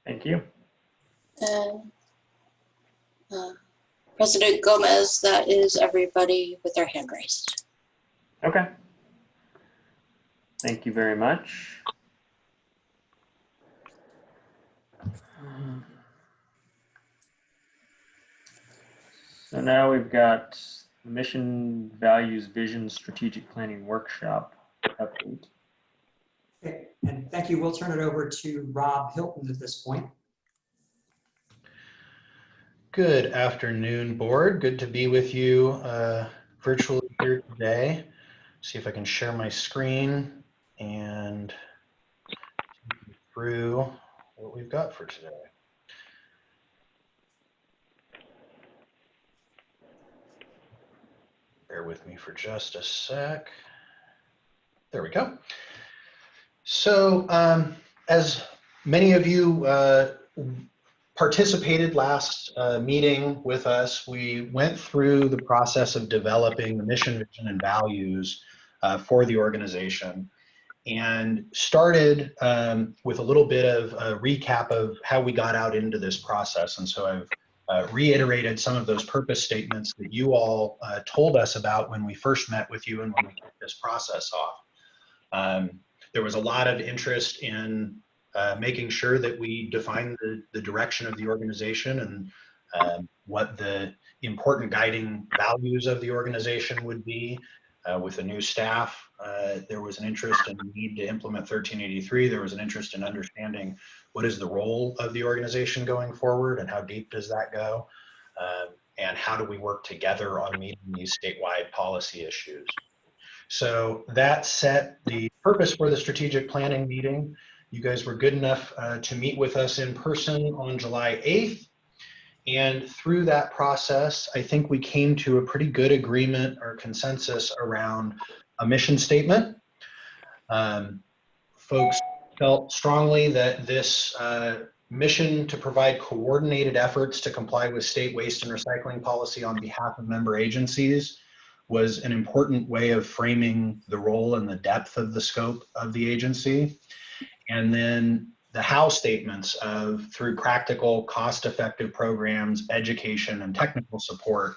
Thank you. And President Gomez, that is everybody with their hand raised. Okay. Thank you very much. So now we've got the Mission Values Vision Strategic Planning Workshop update. Okay, and thank you. We'll turn it over to Rob Hilton at this point. Good afternoon, board. Good to be with you virtually here today. See if I can share my screen and take you through what we've got for today. Bear with me for just a sec. There we go. So as many of you participated last meeting with us, we went through the process of developing the mission, vision, and values for the organization, and started with a little bit of a recap of how we got out into this process. And so I've reiterated some of those purpose statements that you all told us about when we first met with you and when we kicked this process off. There was a lot of interest in making sure that we define the direction of the organization and what the important guiding values of the organization would be. With the new staff, there was an interest in the need to implement 1383. There was an interest in understanding what is the role of the organization going forward and how deep does that go, and how do we work together on meeting these statewide policy issues. So that set the purpose for the strategic planning meeting. You guys were good enough to meet with us in person on July 8th. And through that process, I think we came to a pretty good agreement or consensus around a mission statement. Folks felt strongly that this mission to provide coordinated efforts to comply with state waste and recycling policy on behalf of member agencies was an important way of framing the role and the depth of the scope of the agency. And then how statements of through practical, cost-effective programs, education, and technical support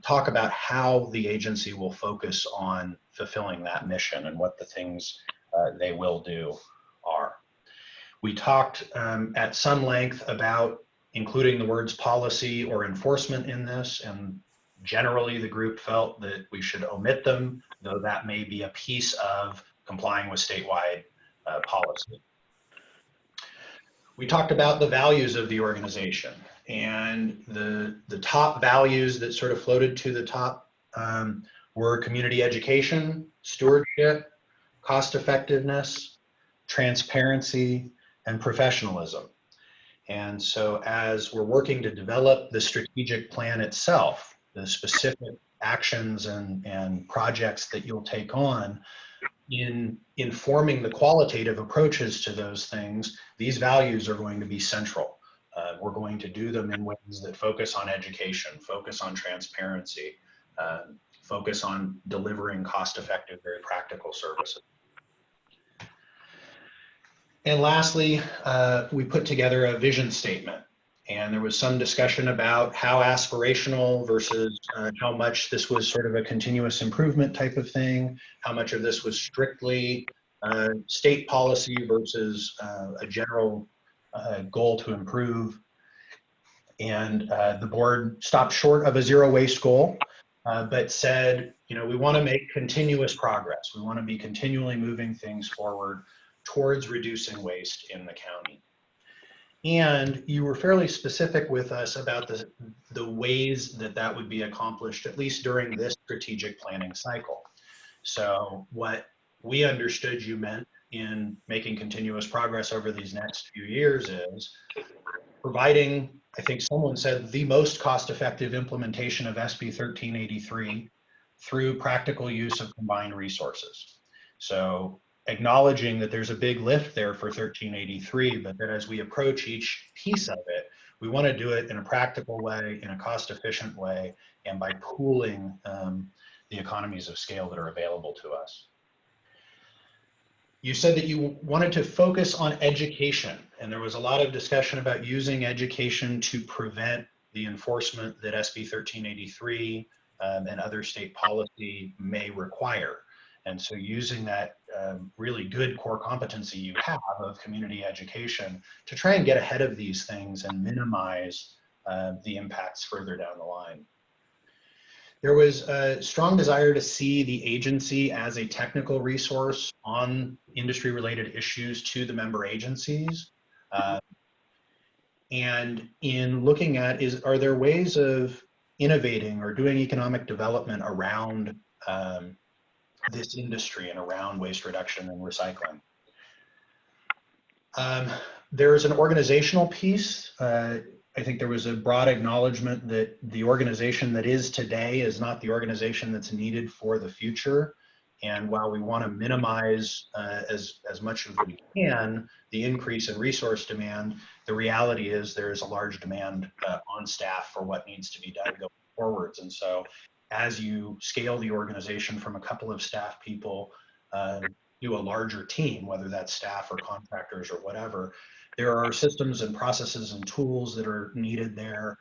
talk about how the agency will focus on fulfilling that mission and what the things they will do are. We talked at some length about including the words policy or enforcement in this, and generally the group felt that we should omit them, though that may be a piece of complying with statewide policy. We talked about the values of the organization, and the top values that sort of floated to the top were community education, stewardship, cost effectiveness, transparency, and professionalism. And so as we're working to develop the strategic plan itself, the specific actions and projects that you'll take on in informing the qualitative approaches to those things, these values are going to be central. We're going to do them in ways that focus on education, focus on transparency, focus on delivering cost-effective, very practical services. And lastly, we put together a vision statement, and there was some discussion about how aspirational versus how much this was sort of a continuous improvement type of thing, how much of this was strictly state policy versus a general goal to improve. And the board stopped short of a zero waste goal, but said, you know, we want to make continuous progress. We want to be continually moving things forward towards reducing waste in the county. And you were fairly specific with us about the ways that that would be accomplished, at least during this strategic planning cycle. So what we understood you meant in making continuous progress over these next few years is providing, I think someone said, the most cost-effective implementation of SB 1383 through practical use of combined resources. So acknowledging that there's a big lift there for 1383, but that as we approach each piece of it, we want to do it in a practical way, in a cost-efficient way, and by pooling the economies of scale that are available to us. You said that you wanted to focus on education, and there was a lot of discussion about using education to prevent the enforcement that SB 1383 and other state policy may require. And so using that really good core competency you have of community education to try and get ahead of these things and minimize the impacts further down the line. There was a strong desire to see the agency as a technical resource on industry-related issues to the member agencies. And in looking at, are there ways of innovating or doing economic development around this industry and around waste reduction and recycling? There is an organizational piece. I think there was a broad acknowledgement that the organization that is today is not the organization that's needed for the future. And while we want to minimize as much as we can the increase in resource demand, the reality is there is a large demand on staff for what needs to be done going forwards. And so as you scale the organization from a couple of staff people to a larger team, whether that's staff or contractors or whatever, there are systems and processes and tools that are needed there.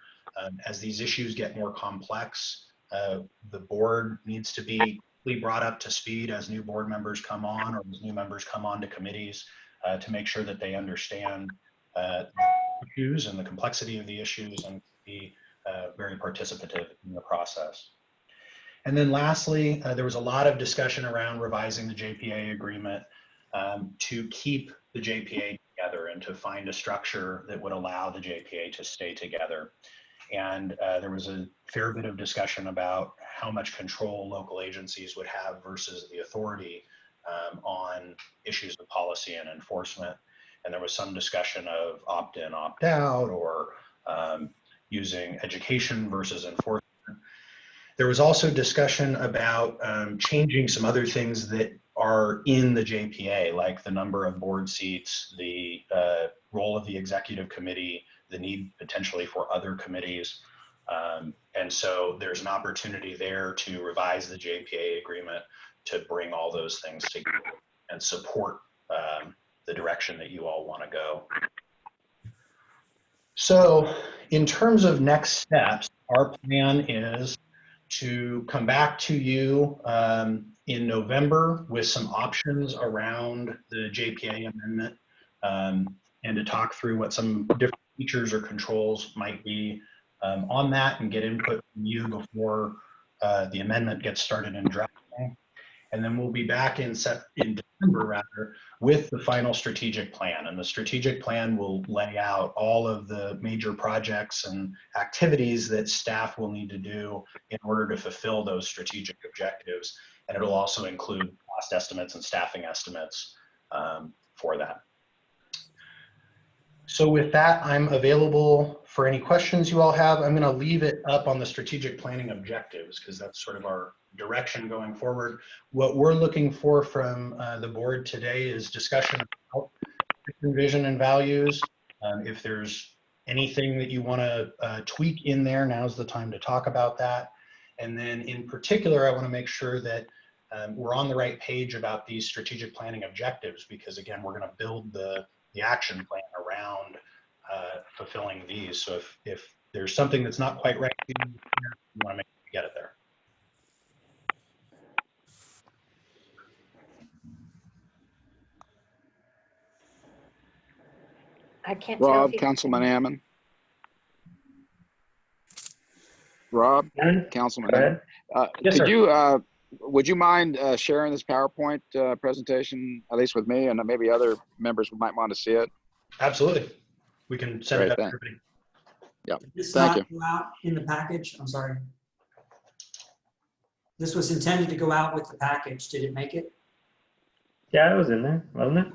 As these issues get more complex, the board needs to be brought up to speed as new board members come on or as new members come on to committees to make sure that they understand the issues and the complexity of the issues and be very participative in the process. And then lastly, there was a lot of discussion around revising the JPA agreement to keep the JPA together and to find a structure that would allow the JPA to stay together. And there was a fair bit of discussion about how much control local agencies would have versus the authority on issues of policy and enforcement. And there was some discussion of opt-in, opt-out, or using education versus enforcement. There was also discussion about changing some other things that are in the JPA, like the number of board seats, the role of the executive committee, the need potentially for other committees. And so there's an opportunity there to revise the JPA agreement to bring all those things together and support the direction that you all want to go. So in terms of next steps, our plan is to come back to you in November with some options around the JPA amendment, and to talk through what some different features or controls might be on that, and get input from you before the amendment gets started in drafting. And then we'll be back in December rather, with the final strategic plan. And the strategic plan will lay out all of the major projects and activities that staff will need to do in order to fulfill those strategic objectives. And it'll also include cost estimates and staffing estimates for that. So with that, I'm available for any questions you all have. I'm going to leave it up on the strategic planning objectives because that's sort of our direction going forward. What we're looking for from the board today is discussion about vision and values. If there's anything that you want to tweak in there, now's the time to talk about that. And then in particular, I want to make sure that we're on the right page about these strategic planning objectives, because again, we're going to build the action plan around fulfilling these. So if there's something that's not quite right, you want to make sure you get it there. I can't tell Rob, if you Councilman Ammon. Rob, Councilman Ammon. Yes, could sir. you, would you mind sharing this PowerPoint presentation, at least with me, and maybe other members might want to see it? Absolutely. We can send it up to everybody. Yeah, This thank you. go out in the package? I'm sorry. This was intended to go out with the package. Did it make it? Yeah, it was in there, wasn't it?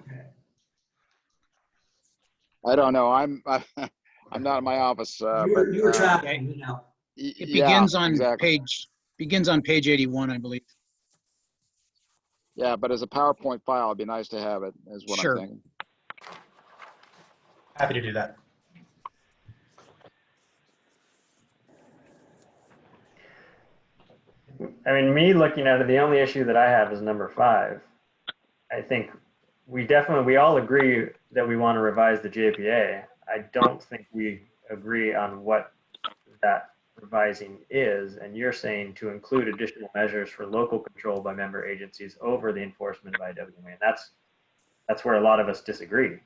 I don't know. I'm not in my office. You were traveling, you know. It begins on page 81, I believe. Yeah, but as a PowerPoint file, it'd be nice to have it, is what Sure. I'm thinking. Happy to do that. I mean, me looking at it, the only issue that I have is number 5. I think we all agree that we want to revise the JPA. I don't think we agree on what that revising is. And you're saying to include additional measures for local control by member agencies over the enforcement of IWMA. And that's where a lot of us disagree.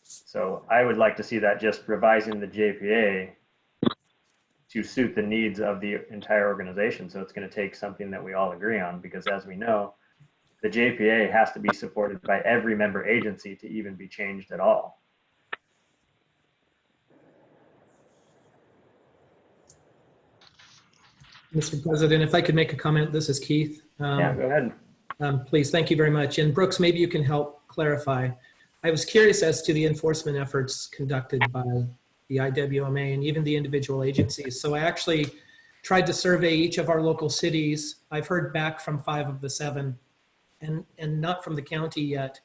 So I would like to see that just revising the JPA to suit the needs of the entire organization. So it's going to take something that we all agree on, because as we know, the JPA has to be supported by every member agency to even be changed at all. Mr. President, if I could make a comment, this is Keith. Yeah, go ahead. Please, thank you very much. And Brooks, maybe you can help clarify. I was curious as to the enforcement efforts conducted by the IWMA and even the individual agencies. So I actually tried to survey each of our local cities. I've heard back from 5 of the 7 and not from the county yet.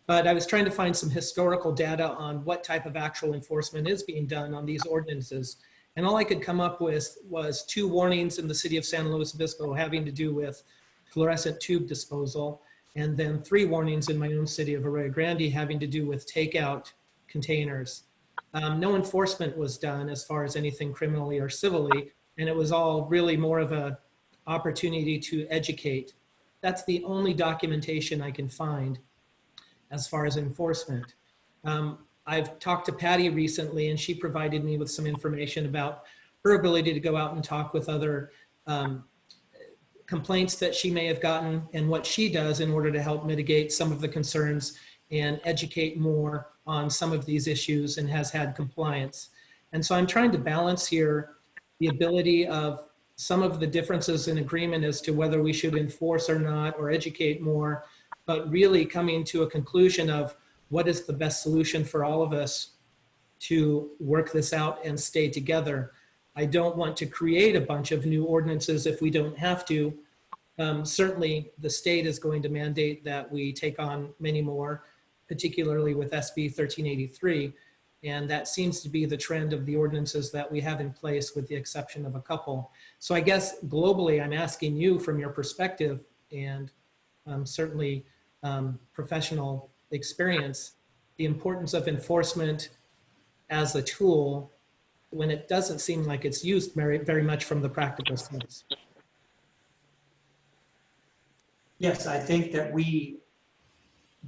But I was trying to find some historical data on what type of actual enforcement is being done on these ordinances. And all I could come up with was 2 warnings in the city of San Luis Obispo having to do with fluorescent tube disposal, and then 3 warnings in my own city of Arroyo Grande having to do with takeout containers. No enforcement was done as far as anything criminally or civilly, and it was all really more of a opportunity to educate. That's the only documentation I can find as far as enforcement. I've talked to Patty recently, and she provided me with some information about her ability to go out and talk with other complaints that she may have gotten and what she does in order to help mitigate some of the concerns and educate more on some of these issues, and has had compliance. And so I'm trying to balance here the ability of some of the differences in agreement as to whether we should enforce or not, or educate more, but really coming to a conclusion of what is the best solution for all of us to work this out and stay together. I don't want to create a bunch of new ordinances if we don't have to. Certainly the state is going to mandate that we take on many more, particularly with SB 1383. And that seems to be the trend of the ordinances that we have in place, with the exception of a couple. So I guess globally, I'm asking you from your perspective and certainly professional experience the importance of enforcement as a tool when it doesn't seem like it's used very, very much from the practical sense. Yes, I think that we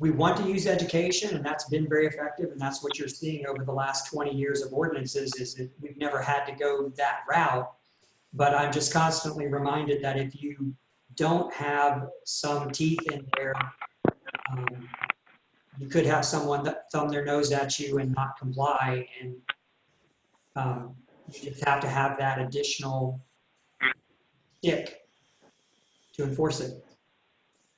want to use education, and that's been very effective, and that's what you're seeing over the last 20 years of ordinances, is that we've never had to go that route. But I'm just constantly reminded that if you don't have some teeth in there, you could have someone that thumb their nose at you and not comply, and you just have to have that additional stick to enforce it.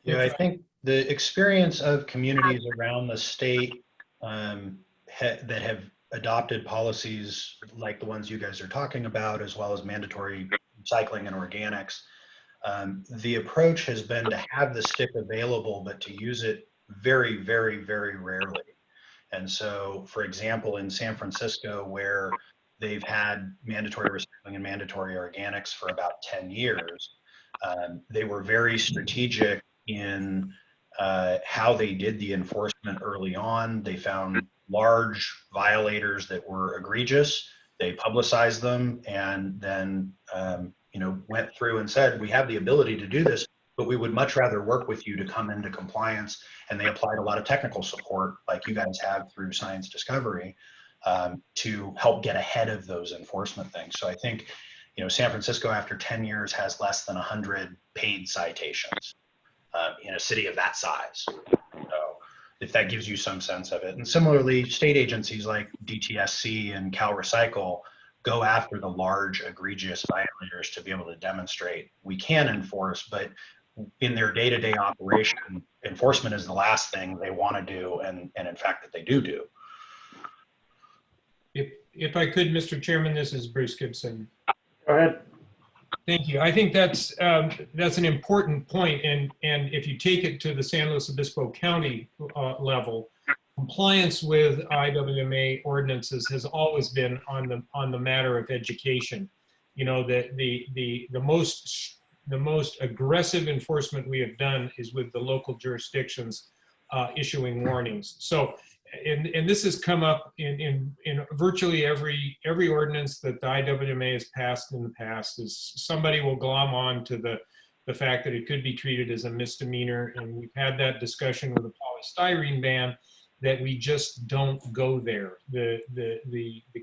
Yeah, I think the experience of communities around the state that have adopted policies like the ones you guys are talking about, as well as mandatory recycling and organics, the approach has been to have the stick available, but to use it very, very, very rarely. And so, for example, in San Francisco, where they've had mandatory recycling and mandatory organics for about 10 years, they were very strategic in how they did the enforcement early on. They found large violators that were egregious. They publicized them, and then went through and said, we have the ability to do this, but we would much rather work with you to come into compliance. And they applied a lot of technical support, like you guys have through Science Discovery, to help get ahead of those enforcement things. So I think, San Francisco, after 10 years, has less than 100 paid citations in a city of that size. So if that gives you some sense of it. And similarly, state agencies like DTSC and Cal Recycle go after the large egregious violators to be able to demonstrate we can enforce, but in their day-to-day operation, enforcement is the last thing they want to do, and in fact that they do. If I could, Mr. Chairman, this is Bruce Gibson. Go ahead. Thank you. I think that's an important point, and if you take it to the San Luis Obispo County level, compliance with IWMA ordinances has always been on the matter of education. The most aggressive enforcement we have done is with the local jurisdictions issuing warnings. So, and this has come up in virtually every ordinance that the IWMA has passed in the past, is somebody will glom on to the fact that it could be treated as a misdemeanor. And we've had that discussion with the polystyrene ban, that we just don't go there. The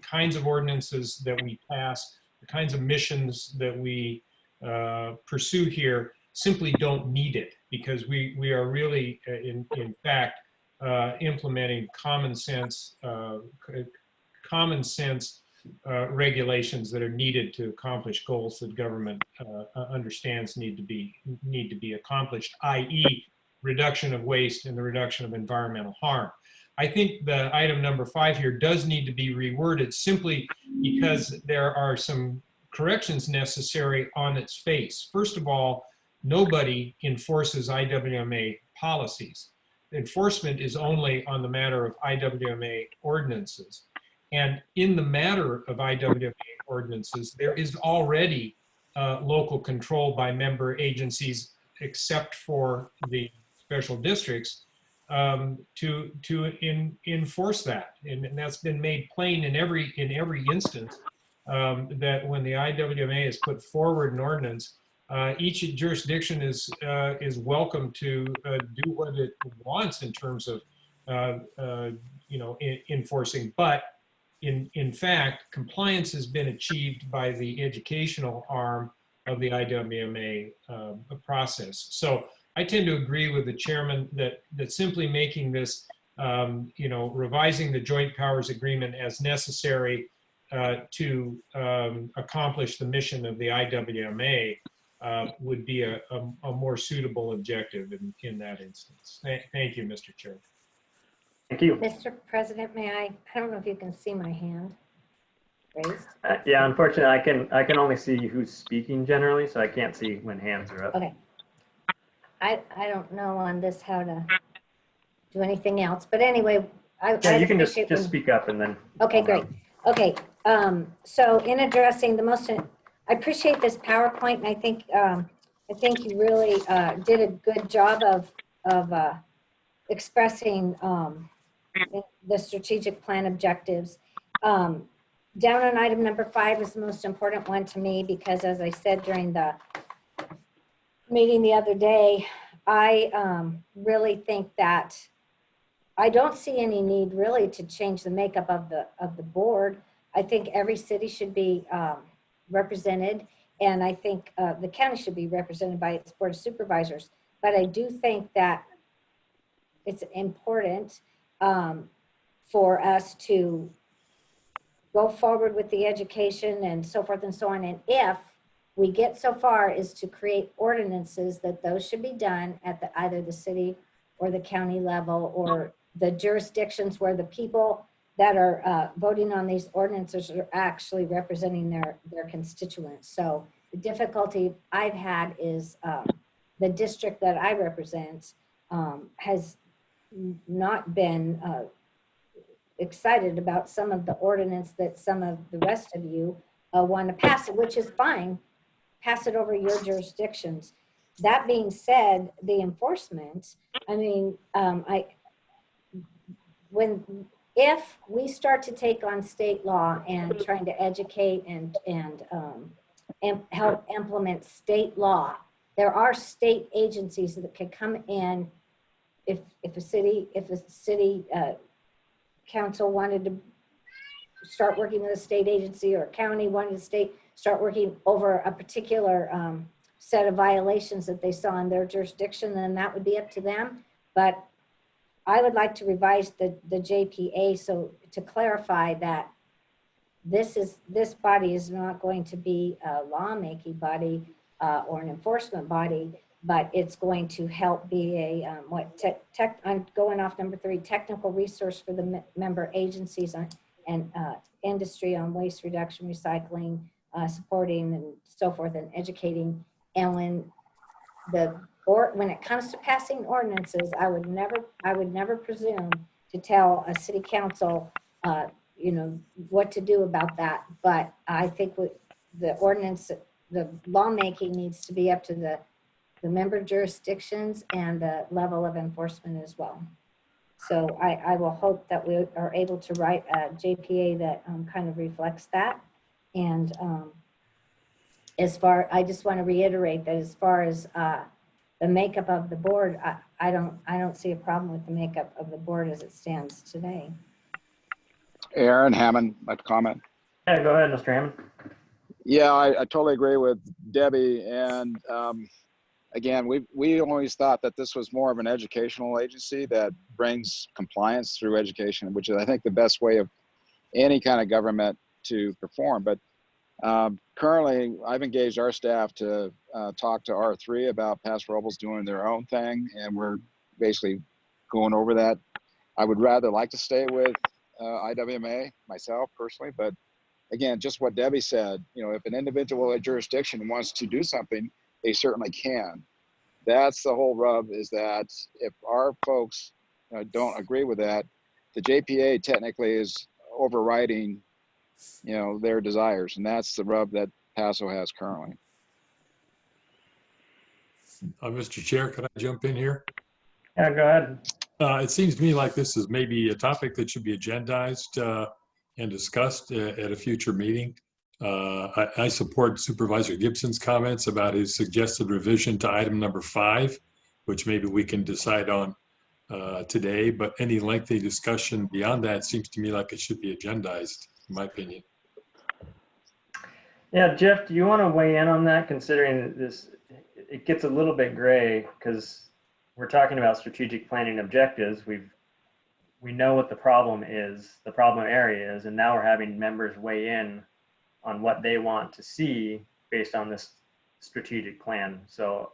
kinds of ordinances that we pass, the kinds of missions that we pursue here simply don't need it, because we are really, in fact, implementing common sense regulations that are needed to accomplish goals that government understands need to be accomplished, i.e., reduction of waste and the reduction of environmental harm. I think the item number 5 here does need to be reworded, simply because there are some corrections necessary on its face. First of all, nobody enforces IWMA policies. Enforcement is only on the matter of IWMA ordinances. And in the matter of IWMA ordinances, there is already local control by member agencies, except for the special districts, to enforce that. And that's been made plain in every instance, that when the IWMA has put forward an ordinance, each jurisdiction is welcome to do what it wants in terms of enforcing. But in fact, compliance has been achieved by the educational arm of the IWMA process. So I tend to agree with the chairman that simply making this, revising the joint powers agreement as necessary to accomplish the mission of the IWMA would be a more suitable objective in that instance. Thank you, Mr. Chair. Thank you. Mr. President, I don't know if you can see my hand raised. Yeah, unfortunately, I can only see who's speaking generally, so I can't see when hands are up. Okay. I don't know on this how to do anything else, but anyway, Yeah, you can just speak up and then. Okay, great. Okay, so in addressing I appreciate this PowerPoint, and I think you really did a good job of expressing the strategic plan objectives. Down on item number 5 is the most important one to me because, as I said during the meeting the other day, I really think that I don't see any need really to change the makeup of the board. I think every city should be represented, and I think the county should be represented by its board of supervisors. But I do think that it's important for us to go forward with the education and so forth and so on. And if we get so far as to create ordinances, that those should be done at either the city or the county level, or the jurisdictions where the people that are voting on these ordinances are actually representing their constituents. So the difficulty I've had is the district that I represent has not been excited about some of the ordinance that some of the rest of you want to pass it, which is fine. Pass it over your jurisdictions. That being said, the enforcement, I mean, if we start to take on state law and trying to educate and help implement state law, there are state agencies that can come in. If a city council wanted to start working with a state agency, or a county wanted to start working over a particular set of violations that they saw in their jurisdiction, then that would be up to them. But I would like to revise the JPA so to clarify that this body is not going to be a lawmaking body or an enforcement body, but it's going to help be a I'm going off number 3, technical resource for the member agencies and industry on waste reduction, recycling, supporting and so forth, and educating. And when it comes to passing ordinances, I would never presume to tell a city council, what to do about that. But I think the ordinance, the lawmaking needs to be up to the member jurisdictions and the level of enforcement as well. So I will hope that we are able to write a JPA that kind of reflects that. And I just want to reiterate that as far as the makeup of the board, I don't see a problem with the makeup of the board as it stands today. Aaron Hammond, like to comment. Yeah, go ahead, Mr. Hammond. Yeah, I totally agree with Debbie. And again, we always thought that this was more of an educational agency that brings compliance through education, which is, I think, the best way of any kind of government to perform. But currently, I've engaged our staff to talk to R3 about Paso Robles doing their own thing, and we're basically going over that. I would rather like to stay with IWMA myself personally, but again, just what Debbie said, if an individual jurisdiction wants to do something, they certainly can. That's the whole rub, is that if our folks don't agree with that, the JPA technically is overriding their desires, and that's the rub that Paso has currently. Mr. Chair, can I jump in here? Yeah, go ahead. It seems to me like this is maybe a topic that should be agendized and discussed at a future meeting. I support Supervisor Gibson's comments about his suggested revision to item number 5, which maybe we can decide on today, but any lengthy discussion beyond that seems to me like it should be agendized, in my opinion. Yeah, Jeff, do you want to weigh in on that, considering this, it gets a little bit gray because we're talking about strategic planning objectives. We know what the problem area is, and now we're having members weigh in on what they want to see based on this strategic plan. So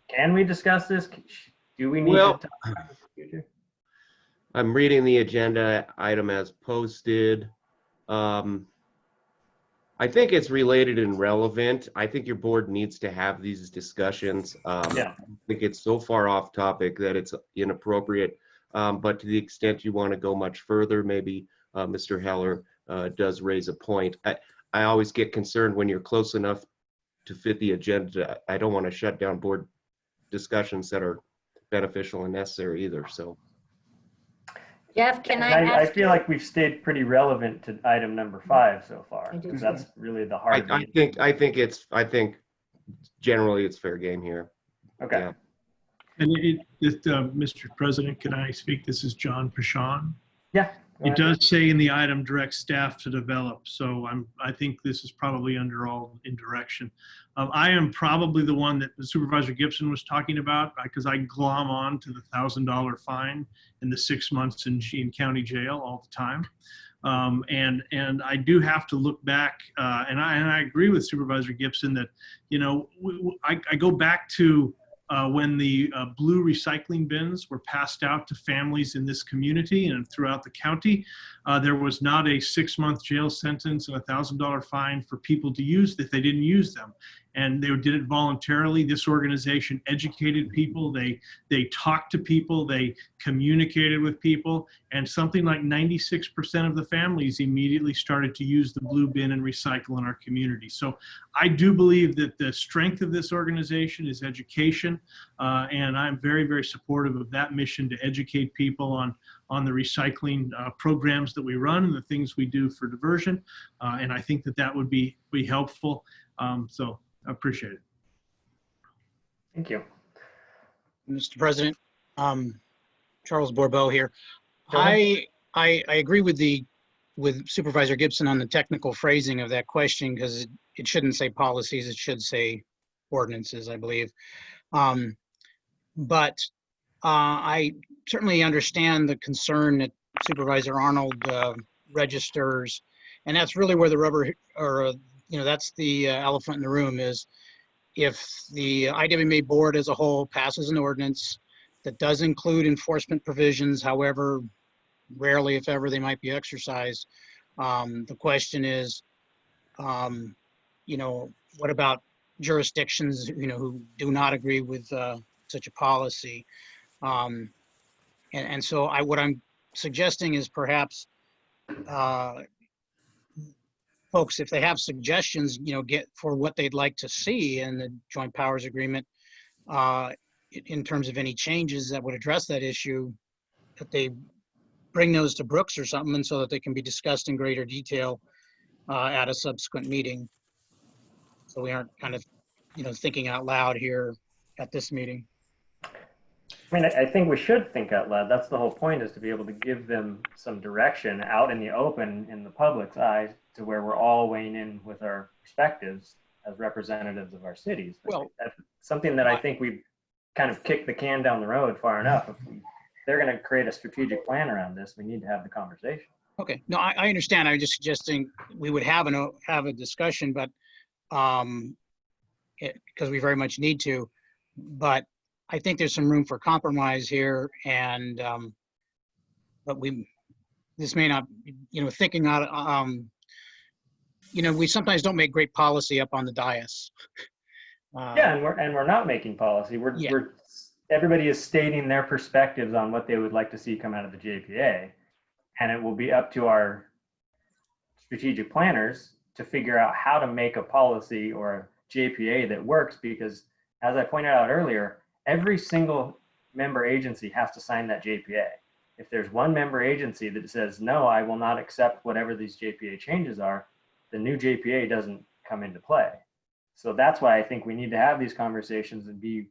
can we discuss this? Do we need to talk about this in the future? I'm reading the agenda item as posted. I think it's related and relevant. I think your board needs to have these discussions. Yeah. I think it's so far off topic that it's inappropriate. But to the extent you want to go much further, maybe Mr. Heller does raise a point. I always get concerned when you're close enough to fit the agenda. I don't want to shut down board discussions that are beneficial and necessary either. So Jeff, can I And I ask feel you? like we've stayed pretty relevant to item number 5 so far. I do Because too. that's really the heart of I think generally it's fair game here. Okay. Yeah. And Mr. President, can I speak? This is John Pashon. Yeah. It does say in the item, direct staff to develop. So I think this is probably under all in direction. I am probably the one that Supervisor Gibson was talking about because I glom on to the $1,000 fine and the 6 months in county jail all the time. And I do have to look back, and I agree with Supervisor Gibson that, you know, I go back to when the blue recycling bins were passed out to families in this community and throughout the county. There was not a 6-month jail sentence and a $1,000 fine for people to use if they didn't use them. And they did it voluntarily. This organization educated people. They talked to people. They communicated with people. And something like 96% of the families immediately started to use the blue bin and recycle in our community. So I do believe that the strength of this organization is education. And I'm very, very supportive of that mission to educate people on the recycling programs that we run and the things we do for diversion. And I think that would be helpful. So I appreciate it. Thank you. Mr. President, Charles Borbow here. I agree with Supervisor Gibson on the technical phrasing of that question because it shouldn't say policies, it should say ordinances, I believe. But I certainly understand the concern that Supervisor Arnold registers, and that's really where the rubber, or that's the elephant in the room, is if the IWMA board as a whole passes an ordinance that does include enforcement provisions, however rarely, if ever, they might be exercised. The question is, what about jurisdictions, who do not agree with such a policy? And so what I'm suggesting is perhaps folks, if they have suggestions, get for what they'd like to see in the joint powers agreement in terms of any changes that would address that issue, that they bring those to Brooks or something, and so that they can be discussed in greater detail at a subsequent meeting. So we aren't kind of, thinking out loud here at this meeting. I mean, I think we should think out loud. That's the whole point, is to be able to give them some direction out in the open, in the public's eyes, to where we're all weighing in with our perspectives as representatives of our cities. Well, that's something that I think we've kind of kicked the can down the road far enough. If they're going to create a strategic plan around this, we need to have the conversation. Okay, no, I understand. I'm just suggesting we would have a discussion, but because we very much need to, but I think there's some room for compromise here, and but this may not, thinking out, we sometimes don't make great policy up on the dais. Yeah, and we're not making policy. Everybody is stating their perspectives on what they would like to see come out of the JPA, and it will be up to our strategic planners to figure out how to make a policy or a JPA that works, because as I pointed out earlier, every single member agency has to sign that JPA. If there's one member agency that says, no, I will not accept whatever these JPA changes are, the new JPA doesn't come into play. So that's why I think we need to have these conversations and be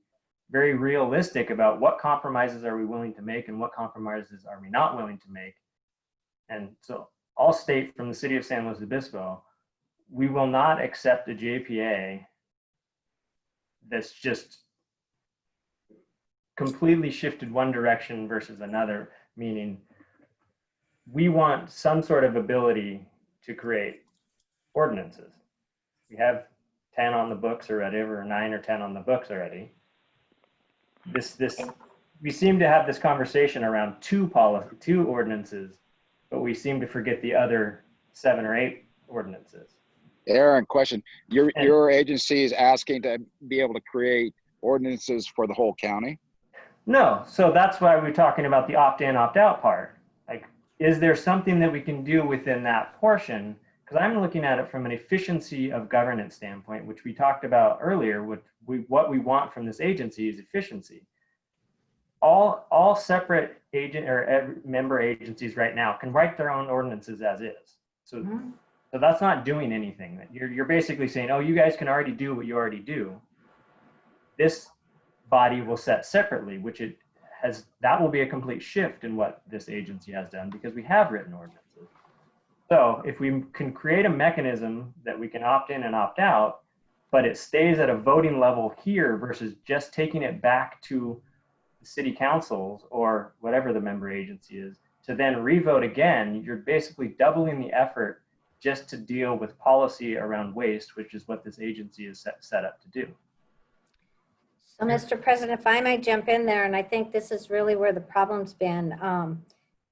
very realistic about what compromises are we willing to make and what compromises are we not willing to make. And so I'll state from the city of San Luis Obispo, we will not accept a JPA that's just completely shifted one direction versus another, meaning we want some sort of ability to create ordinances. We have 10 on the books already, or 9 or 10 on the books already. We seem to have this conversation around two ordinances, but we seem to forget the other 7 or 8 ordinances. Aaron, question. Your agency is asking to be able to create ordinances for the whole county? No, so that's why we're talking about the opt-in, opt-out part. Like, is there something that we can do within that portion? Because I'm looking at it from an efficiency of governance standpoint, which we talked about earlier. What we want from this agency is efficiency. all separate agent or member agencies right now can write their own ordinances as is. So, so that's not doing anything. You're basically saying, oh, you guys can already do what you already do. This body will set separately, which it has, that will be a complete shift in what this agency has done because we have written ordinances. So if we can create a mechanism that we can opt in and opt out, but it stays at a voting level here versus just taking it back to the city councils or whatever the member agency is to then revote again, you're basically doubling the effort just to deal with policy around waste, which is what this agency is set up to do. So, Mr. President, if I might jump in there, and I think this is really where the problem's been.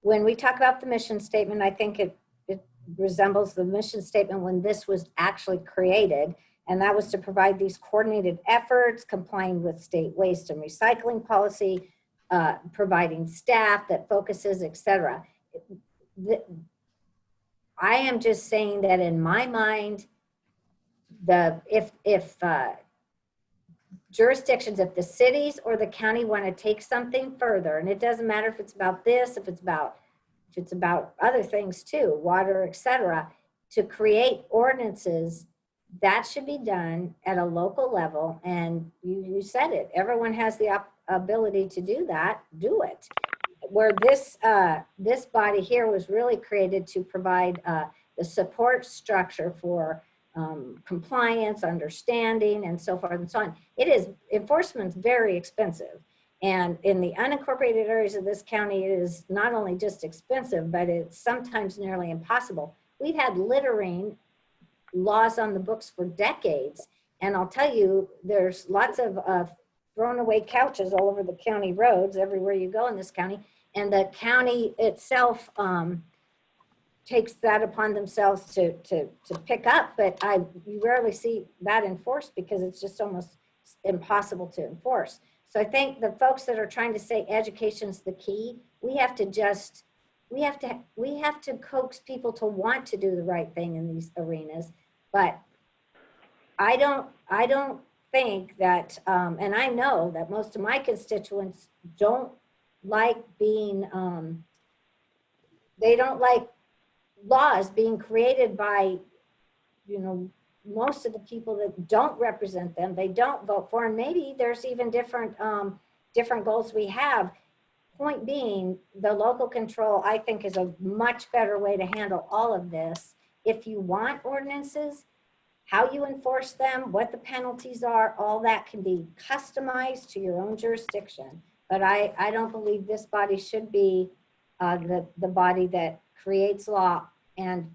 When we talk about the mission statement, I think it resembles the mission statement when this was actually created, and that was to provide these coordinated efforts, complying with state waste and recycling policy, providing staff that focuses, etc. I am just saying that in my mind, if jurisdictions, if the cities or the county want to take something further, and it doesn't matter if it's about this, if it's about other things too, water, etc., to create ordinances, that should be done at a local level. And you said it, everyone has the ability to do that, do it. Where this body here was really created to provide the support structure for compliance, understanding, and so forth and so on. Enforcement's very expensive. And in the unincorporated areas of this county, it is not only just expensive, but it's sometimes nearly impossible. We've had littering laws on the books for decades. And I'll tell you, there's lots of thrown away couches all over the county roads, everywhere you go in this county. And the county itself takes that upon themselves to pick up, but you rarely see that enforced because it's just almost impossible to enforce. So I think the folks that are trying to say education's the key, we have to coax people to want to do the right thing in these arenas. But I don't think that, and I know that most of my constituents don't like being, they don't like laws being created by, most of the people that don't represent them, they don't vote for, and maybe there's even different goals we have. Point being, the local control, I think, is a much better way to handle all of this. If you want ordinances, how you enforce them, what the penalties are, all that can be customized to your own jurisdiction. But I don't believe this body should be the body that creates law and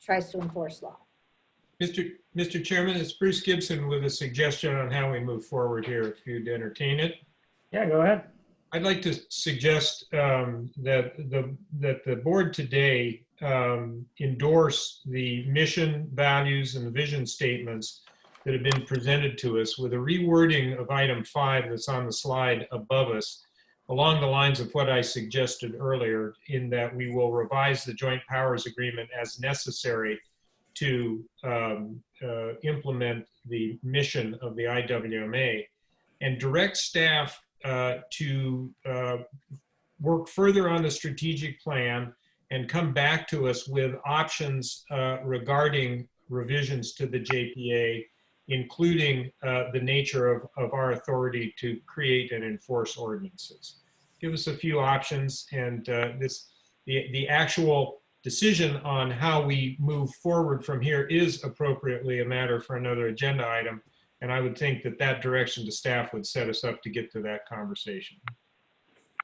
tries to enforce law. Mr. Chairman, it's Bruce Gibson with a suggestion on how we move forward here, if you'd entertain it. Yeah, go ahead. I'd like to suggest that the board today endorse the mission, values, and the vision statements that have been presented to us with a rewording of item 5 that's on the slide above us, along the lines of what I suggested earlier, in that we will revise the joint powers agreement as necessary to implement the mission of the IWMA, and direct staff to work further on the strategic plan and come back to us with options regarding revisions to the JPA, including the nature of our authority to create and enforce ordinances. Give us a few options, and the actual decision on how we move forward from here is appropriately a matter for another agenda item. And I would think that direction to staff would set us up to get to that conversation.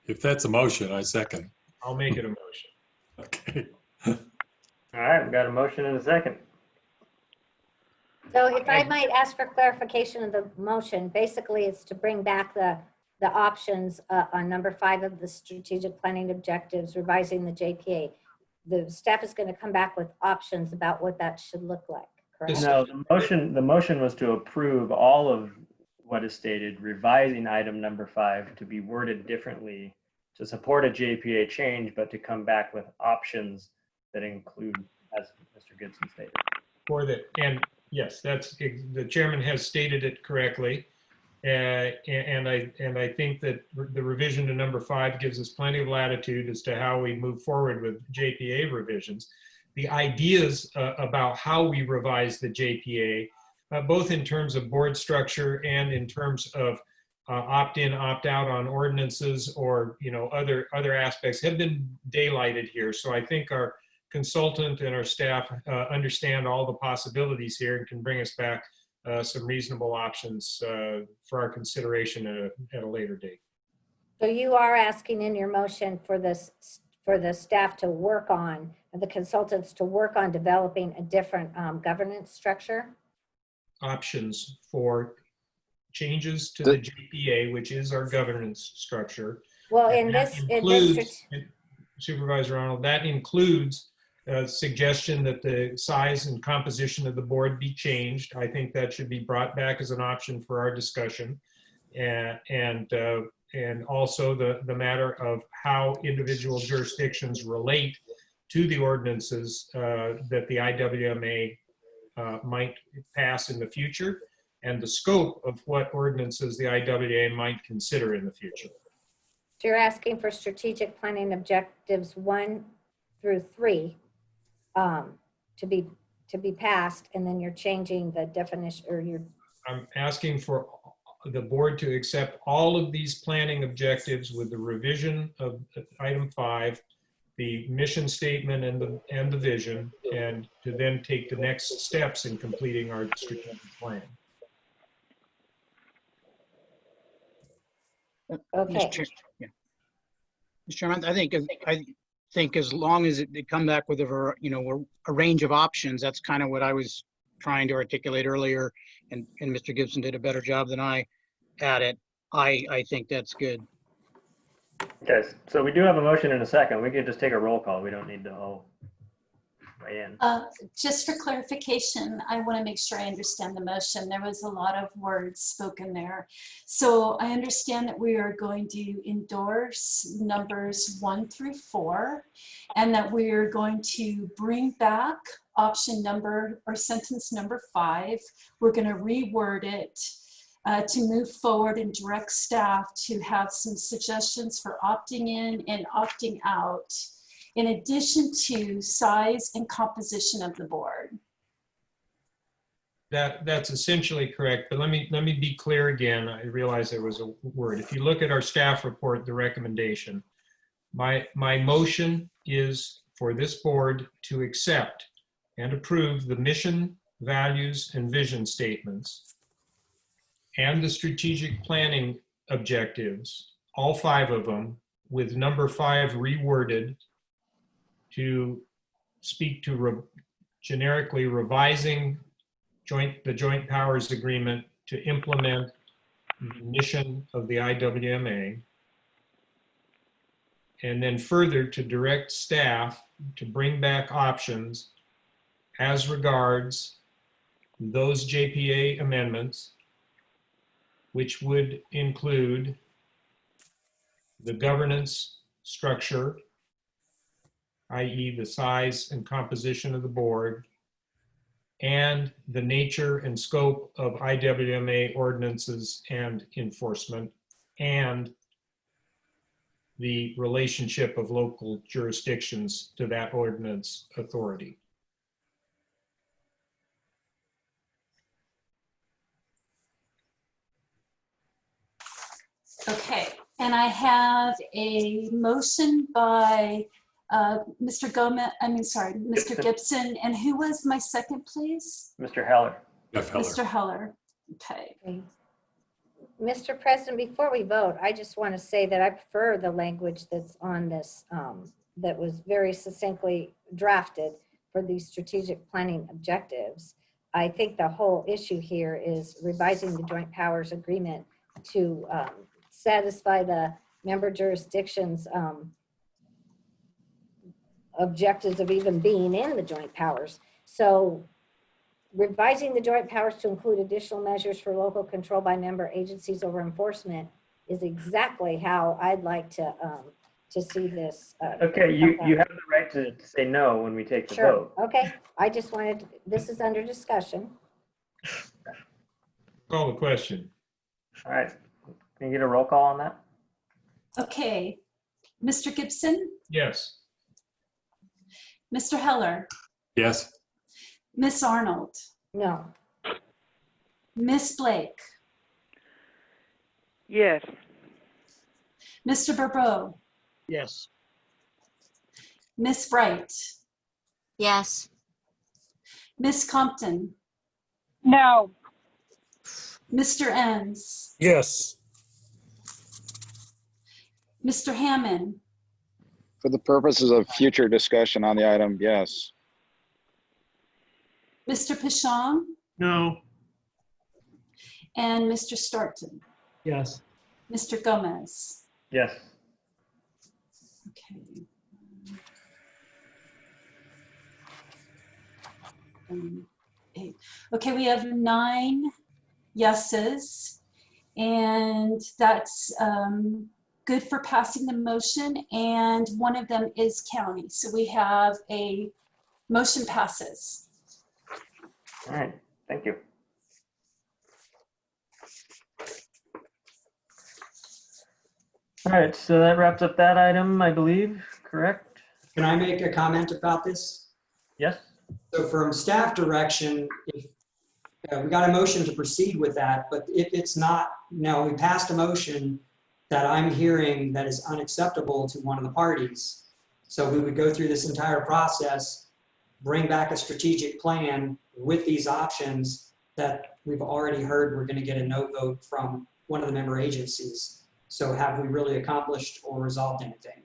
If that's a motion, I second. I'll make it a motion. Okay. All right, we've got a motion and a second. So if I might ask for clarification of the motion, basically it's to bring back the options on number 5 of the strategic planning objectives, revising the JPA. The staff is going to come back with options about what that should look like, correct? No, the motion was to approve all of what is stated, revising item number 5 to be worded differently to support a JPA change, but to come back with options that include, as Mr. Gibson stated. And yes, the chairman has stated it correctly. And I think that the revision to number 5 gives us plenty of latitude as to how we move forward with JPA revisions. The ideas about how we revise the JPA, both in terms of board structure and in terms of opt-in, opt-out on ordinances, or other aspects, have been daylighted here. So I think our consultant and our staff understand all the possibilities here and can bring us back some reasonable options for our consideration at a later date. So you are asking in your motion for this, for the staff to work on, the consultants to work on developing a different governance structure? Options for changes to the JPA, which is our governance structure. Well, And that includes, Supervisor Arnold, that includes a suggestion that the size and composition of the board be changed. I think that should be brought back as an option for our discussion. And also the matter of how individual jurisdictions relate to the ordinances that the IWMA might pass in the future, and the scope of what ordinances the IWMA might consider in the future. So you're asking for strategic planning objectives 1 through 3 to be passed, and then you're changing the definition, or you're. I'm asking for the board to accept all of these planning objectives with the revision of item 5, the mission statement and the vision, and to then take the next steps in completing our strategic plan. Okay. Mr. Chairman, I think as long as they come back with a range of options, that's kind of what I was trying to articulate earlier, and Mr. Gibson did a better job than I at it. I think that's good. Okay, so we do have a motion in a second. We can just take a roll call. We don't need to all weigh in. Just for clarification, I want to make sure I understand the motion. There was a lot of words spoken there. So I understand that we are going to endorse numbers 1 through 4, and that we are going to bring back option number or sentence number 5. We're going to reword it to move forward and direct staff to have some suggestions for opting in and opting out, in addition to size and composition of the board. That's essentially correct, but let me be clear again. I realize there was a word. If you look at our staff report, the recommendation, my motion is for this board to accept and approve the mission, values, and vision statements and the strategic planning objectives, all 5 of them, with number 5 reworded to speak to generically revising the Joint Powers Agreement to implement the mission of the IWMA, and then further to direct staff to bring back options as regards those JPA amendments, which would include the governance structure, i.e. the size and composition of the board, and the nature and scope of IWMA ordinances and enforcement, and the relationship of local jurisdictions to that ordinance authority. Okay, and I have a motion by Mr. Gibson, and who was my second, please? Mr. Heller. Mr. Heller. Okay. Mr. President, before we vote, I just want to say that I prefer the language that's on this, that was very succinctly drafted for these strategic planning objectives. I think the whole issue here is revising the Joint Powers Agreement to satisfy the member jurisdictions' objectives of even being in the joint powers. So revising the joint powers to include additional measures for local control by member agencies over enforcement is exactly how I'd like to see this. Okay, you have the right to say no when we take the vote. Okay, I just wanted, this is under discussion. Call the question. All right. Can you get a roll call on that? Okay. Mr. Gibson, Yes. Mr. Heller, Yes. Miss Arnold, No. Miss Blake, Yes. Mr. Borbow, Yes. Miss Bright, Yes. Miss Compton, No. Mr. Enns, Yes. Mr. Hammond, For the purposes of future discussion on the item, yes. Mr. Pishon, No. and Mr. Starkton. Yes. Mr. Gomez. Yes. Okay. Eight. Okay, we have 9 yeses, and that's good for passing the motion, and one of them is county. So we have a motion passes. All right. Thank you. All right. So that wraps up that item, I believe, correct? Can I make a comment about this? Yes. So from staff direction, if we got a motion to proceed with that, but if it's not, no, we passed a motion that I'm hearing that is unacceptable to one of the parties. So we would go through this entire process, bring back a strategic plan with these options that we've already heard we're going to get a no vote from one of the member agencies. So have we really accomplished or resolved anything?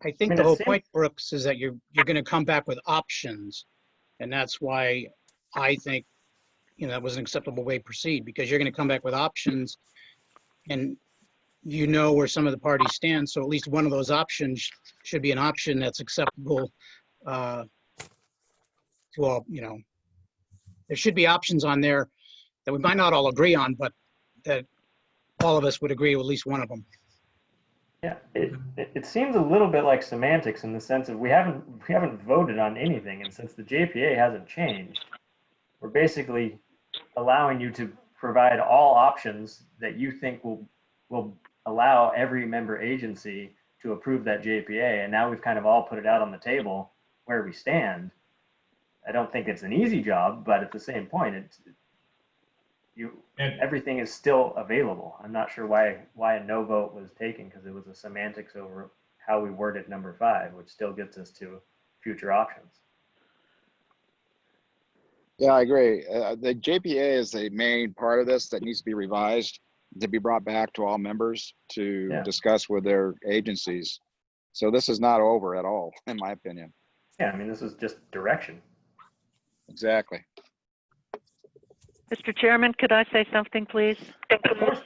I think the whole point, Brooks, is that you're going to come back with options. And that's why I think, that was an acceptable way to proceed, because you're going to come back with options and you know where some of the parties stand. So at least one of those options should be an option that's acceptable to all, there should be options on there that we might not all agree on, but that all of us would agree with at least one of them. Yeah, it seems a little bit like semantics in the sense of we haven't voted on anything, and since the JPA hasn't changed, we're basically allowing you to provide all options that you think will allow every member agency to approve that JPA, and now we've kind of all put it out on the table where we stand. I don't think it's an easy job, but at the same point, everything is still available. I'm not sure why a no vote was taken, because it was a semantics over how we worded number 5, which still gets us to future options. Yeah, I agree. The JPA is the main part of this that needs to be revised, to be brought back to all members to discuss with their agencies. So this is not over at all, in my opinion. Yeah, I mean, this is just direction. Exactly. Mr. Chairman, could I say something, please? Of course.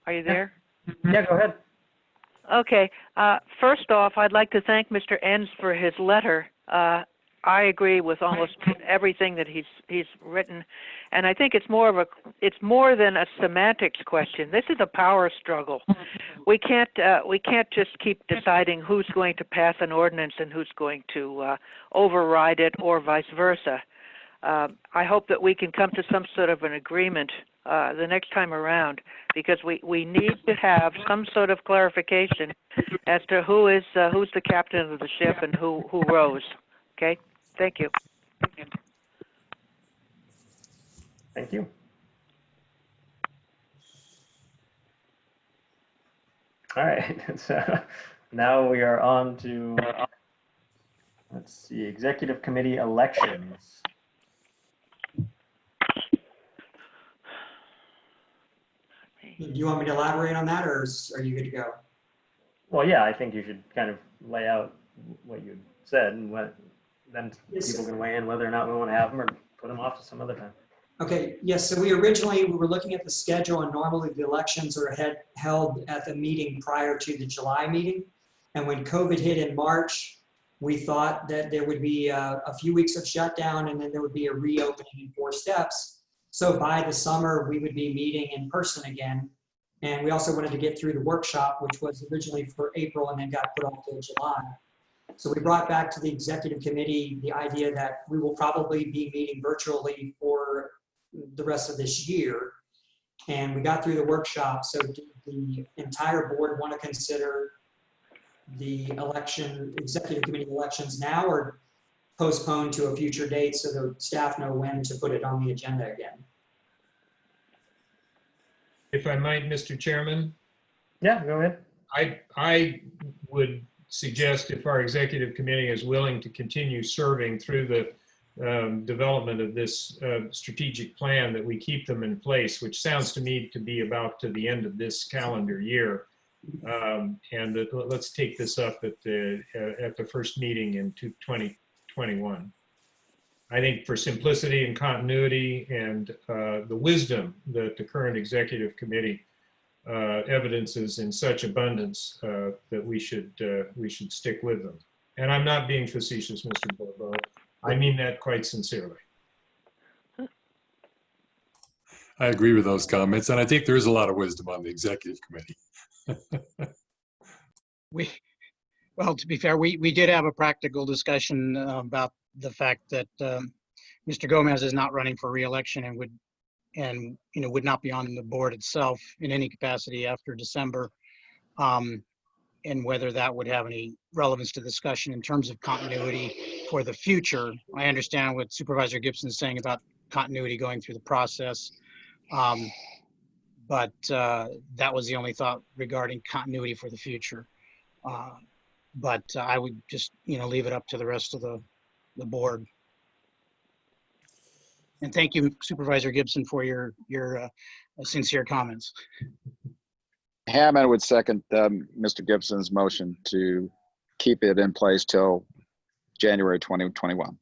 Are you there? Yeah, go ahead. Okay. First off, I'd like to thank Mr. Enns for his letter. I agree with almost everything that he's written, and I think it's more than a semantics question. This is a power struggle. We can't just keep deciding who's going to pass an ordinance and who's going to override it, or vice versa. I hope that we can come to some sort of an agreement the next time around, because we need to have some sort of clarification as to who's the captain of the ship and who rows. Okay, thank you. Thank you. All right, so now we are on to, let's see, executive committee elections. Do you want me to elaborate on that, or are you good to go? Well, yeah, I think you should kind of lay out what you said, and then people can weigh in whether or not we want to have them or put them off to some other time. Okay, yes, so we were looking at the schedule, and normally the elections are held at the meeting prior to the July meeting. And when COVID hit in March, we thought that there would be a few weeks of shutdown, and then there would be a reopening in 4 steps. So by the summer, we would be meeting in person again. And we also wanted to get through the workshop, which was originally for April and then got put off to July. So we brought back to the executive committee the idea that we will probably be meeting virtually for the rest of this year. And we got through the workshop, so did the entire board want to consider the executive committee elections now, or postpone to a future date so the staff know when to put it on the agenda again? If I might, Mr. Chairman? Yeah, go ahead. I would suggest, if our executive committee is willing to continue serving through the development of this strategic plan, that we keep them in place, which sounds to me to be about to the end of this calendar year. And let's take this up at the first meeting in 2021. I think for simplicity and continuity and the wisdom that the current executive committee evidences in such abundance, that we should stick with them. And I'm not being facetious, Mr. Borbow. I mean that quite sincerely. I agree with those comments, and I think there is a lot of wisdom on the executive committee. Well, to be fair, we did have a practical discussion about the fact that Mr. Gomez is not running for re-election and would not be on the board itself in any capacity after December, and whether that would have any relevance to discussion in terms of continuity for the future. I understand what Supervisor Gibson is saying about continuity going through the process, but that was the only thought regarding continuity for the future. But I would just leave it up to the rest of the board. And thank you, Supervisor Gibson, for your sincere comments. Hammond would second Mr. Gibson's motion to keep it in place till January 2021.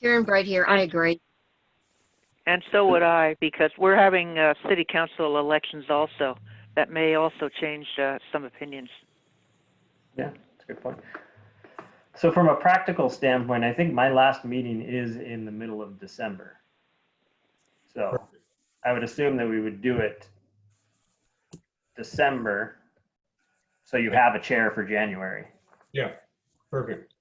Karen Bright here. I agree. And so would I, because we're having city council elections also. That may also change some opinions. Yeah, that's a good point. So from a practical standpoint, I think my last meeting is in the middle of December. So I would assume that we would do it December, so you have a chair for January. Yeah, perfect.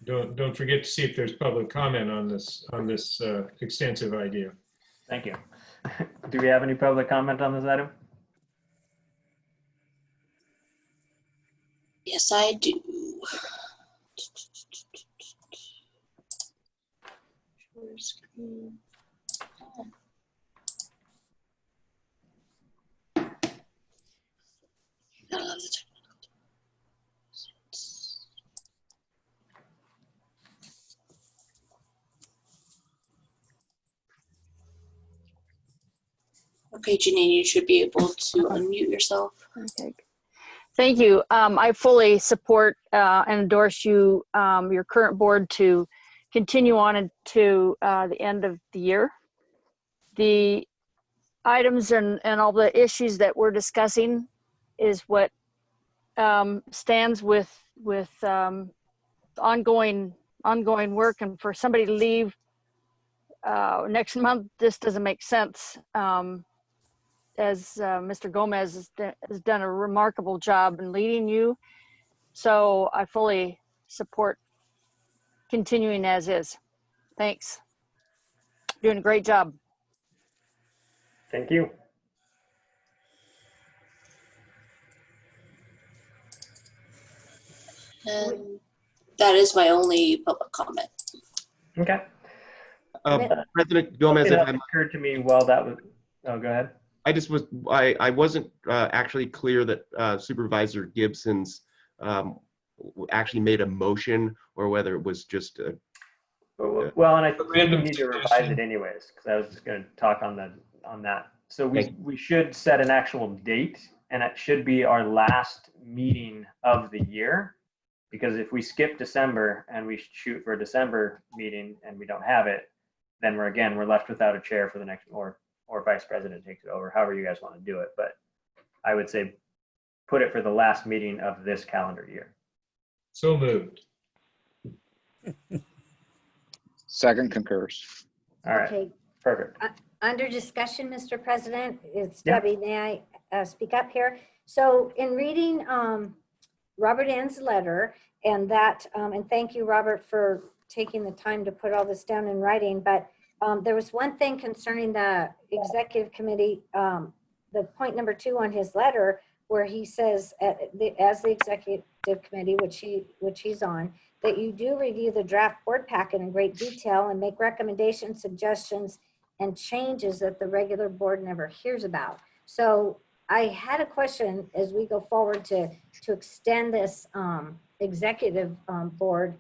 Don't forget to see if there's public comment on this extensive idea. Thank you. Do we have any public comment on this item? Yes, I do. Share screen. Gotta love the technical. Okay, Janine, you should be able to unmute yourself. Okay. Thank you. I fully support and endorse you, your current board, to continue on into the end of the year. The items and all the issues that we're discussing is what stands with ongoing work, and for somebody to leave next month, this doesn't make sense. As Mr. Gomez has done a remarkable job in leading you. So I fully support continuing as is. Thanks. Doing a great job. Thank you. And that is my only public comment. Okay. President Gomez, that occurred to me while that was, oh, go ahead. I wasn't actually clear that Supervisor Gibson's actually made a motion, or whether it was just a. Well, and I think we need to revise it anyways, because I was just going to talk on that. So we should set an actual date, and it should be our last meeting of the year, because if we skip December and we shoot for a December meeting and we don't have it, then we're left without a chair for the next, or vice president takes it over, however you guys want to do it. But I would say put it for the last meeting of this calendar year. So moved. Second concurs. All right. Okay. Perfect. Under discussion, Mr. President, it's Yeah. Debbie. May I speak up here? So in reading Robert Ann's letter, and that, and thank you, Robert, for taking the time to put all this down in writing, but there was one thing concerning the executive committee, the point number 2 on his letter, where he says, as the executive committee, which he's on, that you do review the draft board packet in great detail and make recommendations, suggestions, and changes that the regular board never hears about. So I had a question as we go forward to extend this executive board.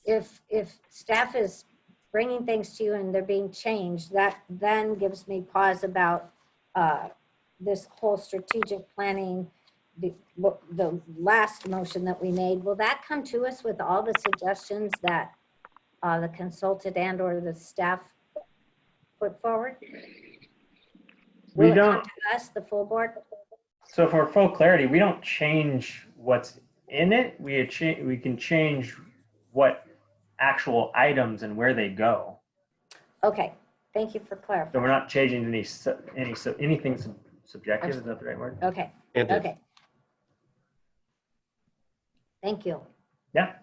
If staff is bringing things to you and they're being changed, that then gives me pause about this whole strategic planning, the last motion that we made. Will that come to us with all the suggestions that the consultant and or the staff put forward? Will it come to us, the full board? So for full clarity, we don't change what's in it. We can change what actual items and where they go. Okay, thank you for clarifying. So we're not changing anything subjective. Is that the right word? Okay. Okay. Thank you. Yeah.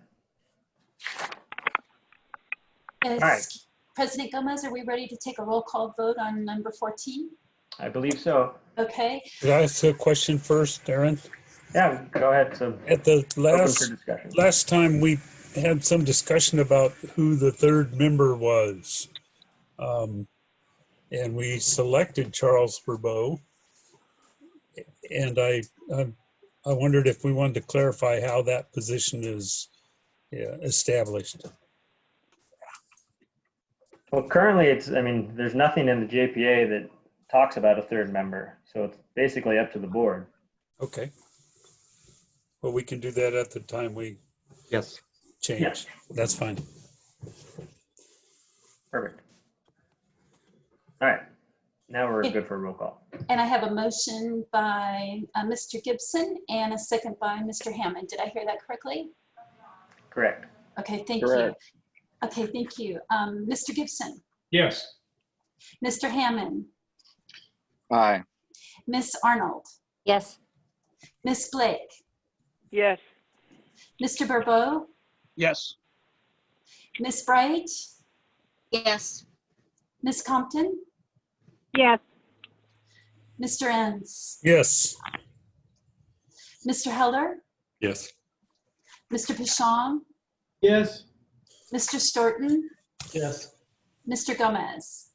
All right. President Gomez, are we ready to take a roll call vote on number 14? I believe so. Okay. Could I ask a question first, Aaron? Yeah, go ahead. So at the last time we had some discussion about who the third member was. And we selected Charles Borbow. And I wondered if we wanted to clarify how that position is established. Well, currently there's nothing in the JPA that talks about a third member. So it's basically up to the board. Okay. Well, we can do that at the time we change. Yeah. That's fine. Perfect. All right. Now we're good for a roll call. And I have a motion by Mr. Gibson and a second by Mr. Hammond. Did I hear that correctly? Correct. Okay, thank Correct. you. Okay, thank you. Mr. Gibson, Yes. Mr. Hammond, Aye. Miss Arnold, Yes. Miss Blake, Yes. Mr. Borbow, Yes. Miss Bright, Yes. Miss Compton, Yes. Mr. Enns, Yes. Mr. Heller, Yes. Mr. Pichon, Yes. Mr. Storton, Yes. Mr. Gomez.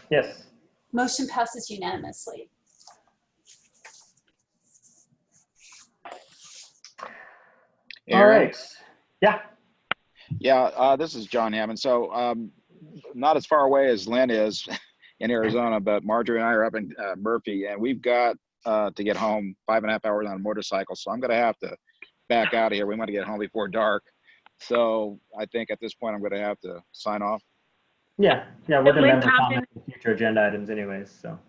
Yes. Motion passes unanimously. All right. Yeah. Yeah, this is John Hammond. So not as far away as Lynn is in Arizona, but Marjorie and I are up in Murphy, and we've got to get home 5.5 hours on a motorcycle. So I'm going to have to back out of here. We want to get home before dark. So I think at this point, I'm going to have to sign off. Yeah. Yeah. We're going to Lynn member Compton. comment on future agenda items anyways. So.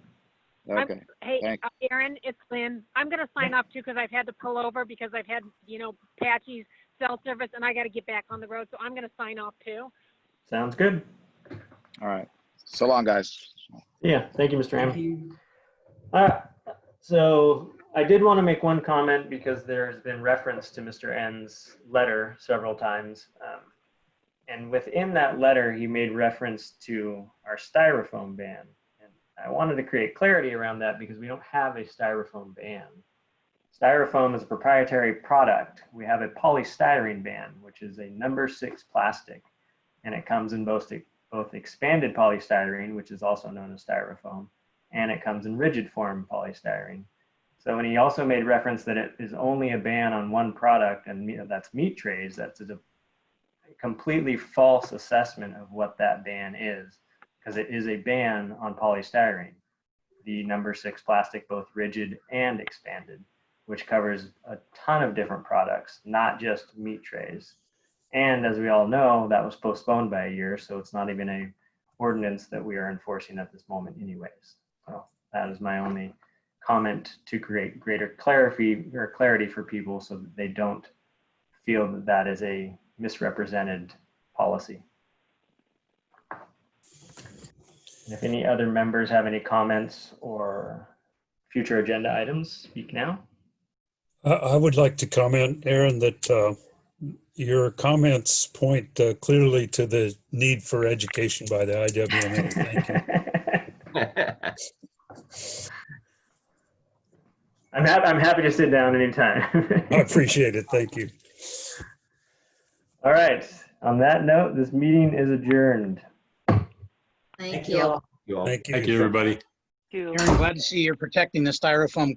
Okay. Hey, Thanks. Aaron, it's Lynn. I'm going to sign off too because I've had to pull over because I've had, patchy cell service and I got to get back on the road. So I'm going to sign off too. Sounds good. All right. So long, guys. Yeah. Thank you, Mr. Hammond. So I did want to make one comment because there's been reference to Mr. N's letter several times. And within that letter, he made reference to our styrofoam ban. And I wanted to create clarity around that because we don't have a styrofoam ban. Styrofoam is a proprietary product. We have a polystyrene ban, which is a number 6 plastic. And it comes in both expanded polystyrene, which is also known as styrofoam, and it comes in rigid form polystyrene. So when he also made reference that it is only a ban on one product, and that's meat trays, that's a completely false assessment of what that ban is, because it is a ban on polystyrene, the number 6 plastic, both rigid and expanded, which covers a ton of different products, not just meat trays. And as we all know, that was postponed by a year, so it's not even a ordinance that we are enforcing at this moment anyways. So that is my only comment to create greater clarity for people so that they don't feel that that is a misrepresented policy. And if any other members have any comments or future agenda items, speak now. I would like to comment, Aaron, that Your comments point clearly to the need for education by the IWMA. Thank you. I'm happy to sit down anytime. I appreciate it. Thank you. All right. On that note, this meeting is adjourned. Thank you all. you. Thank you. Thank you, everybody. Aaron, glad to see you're protecting the styrofoam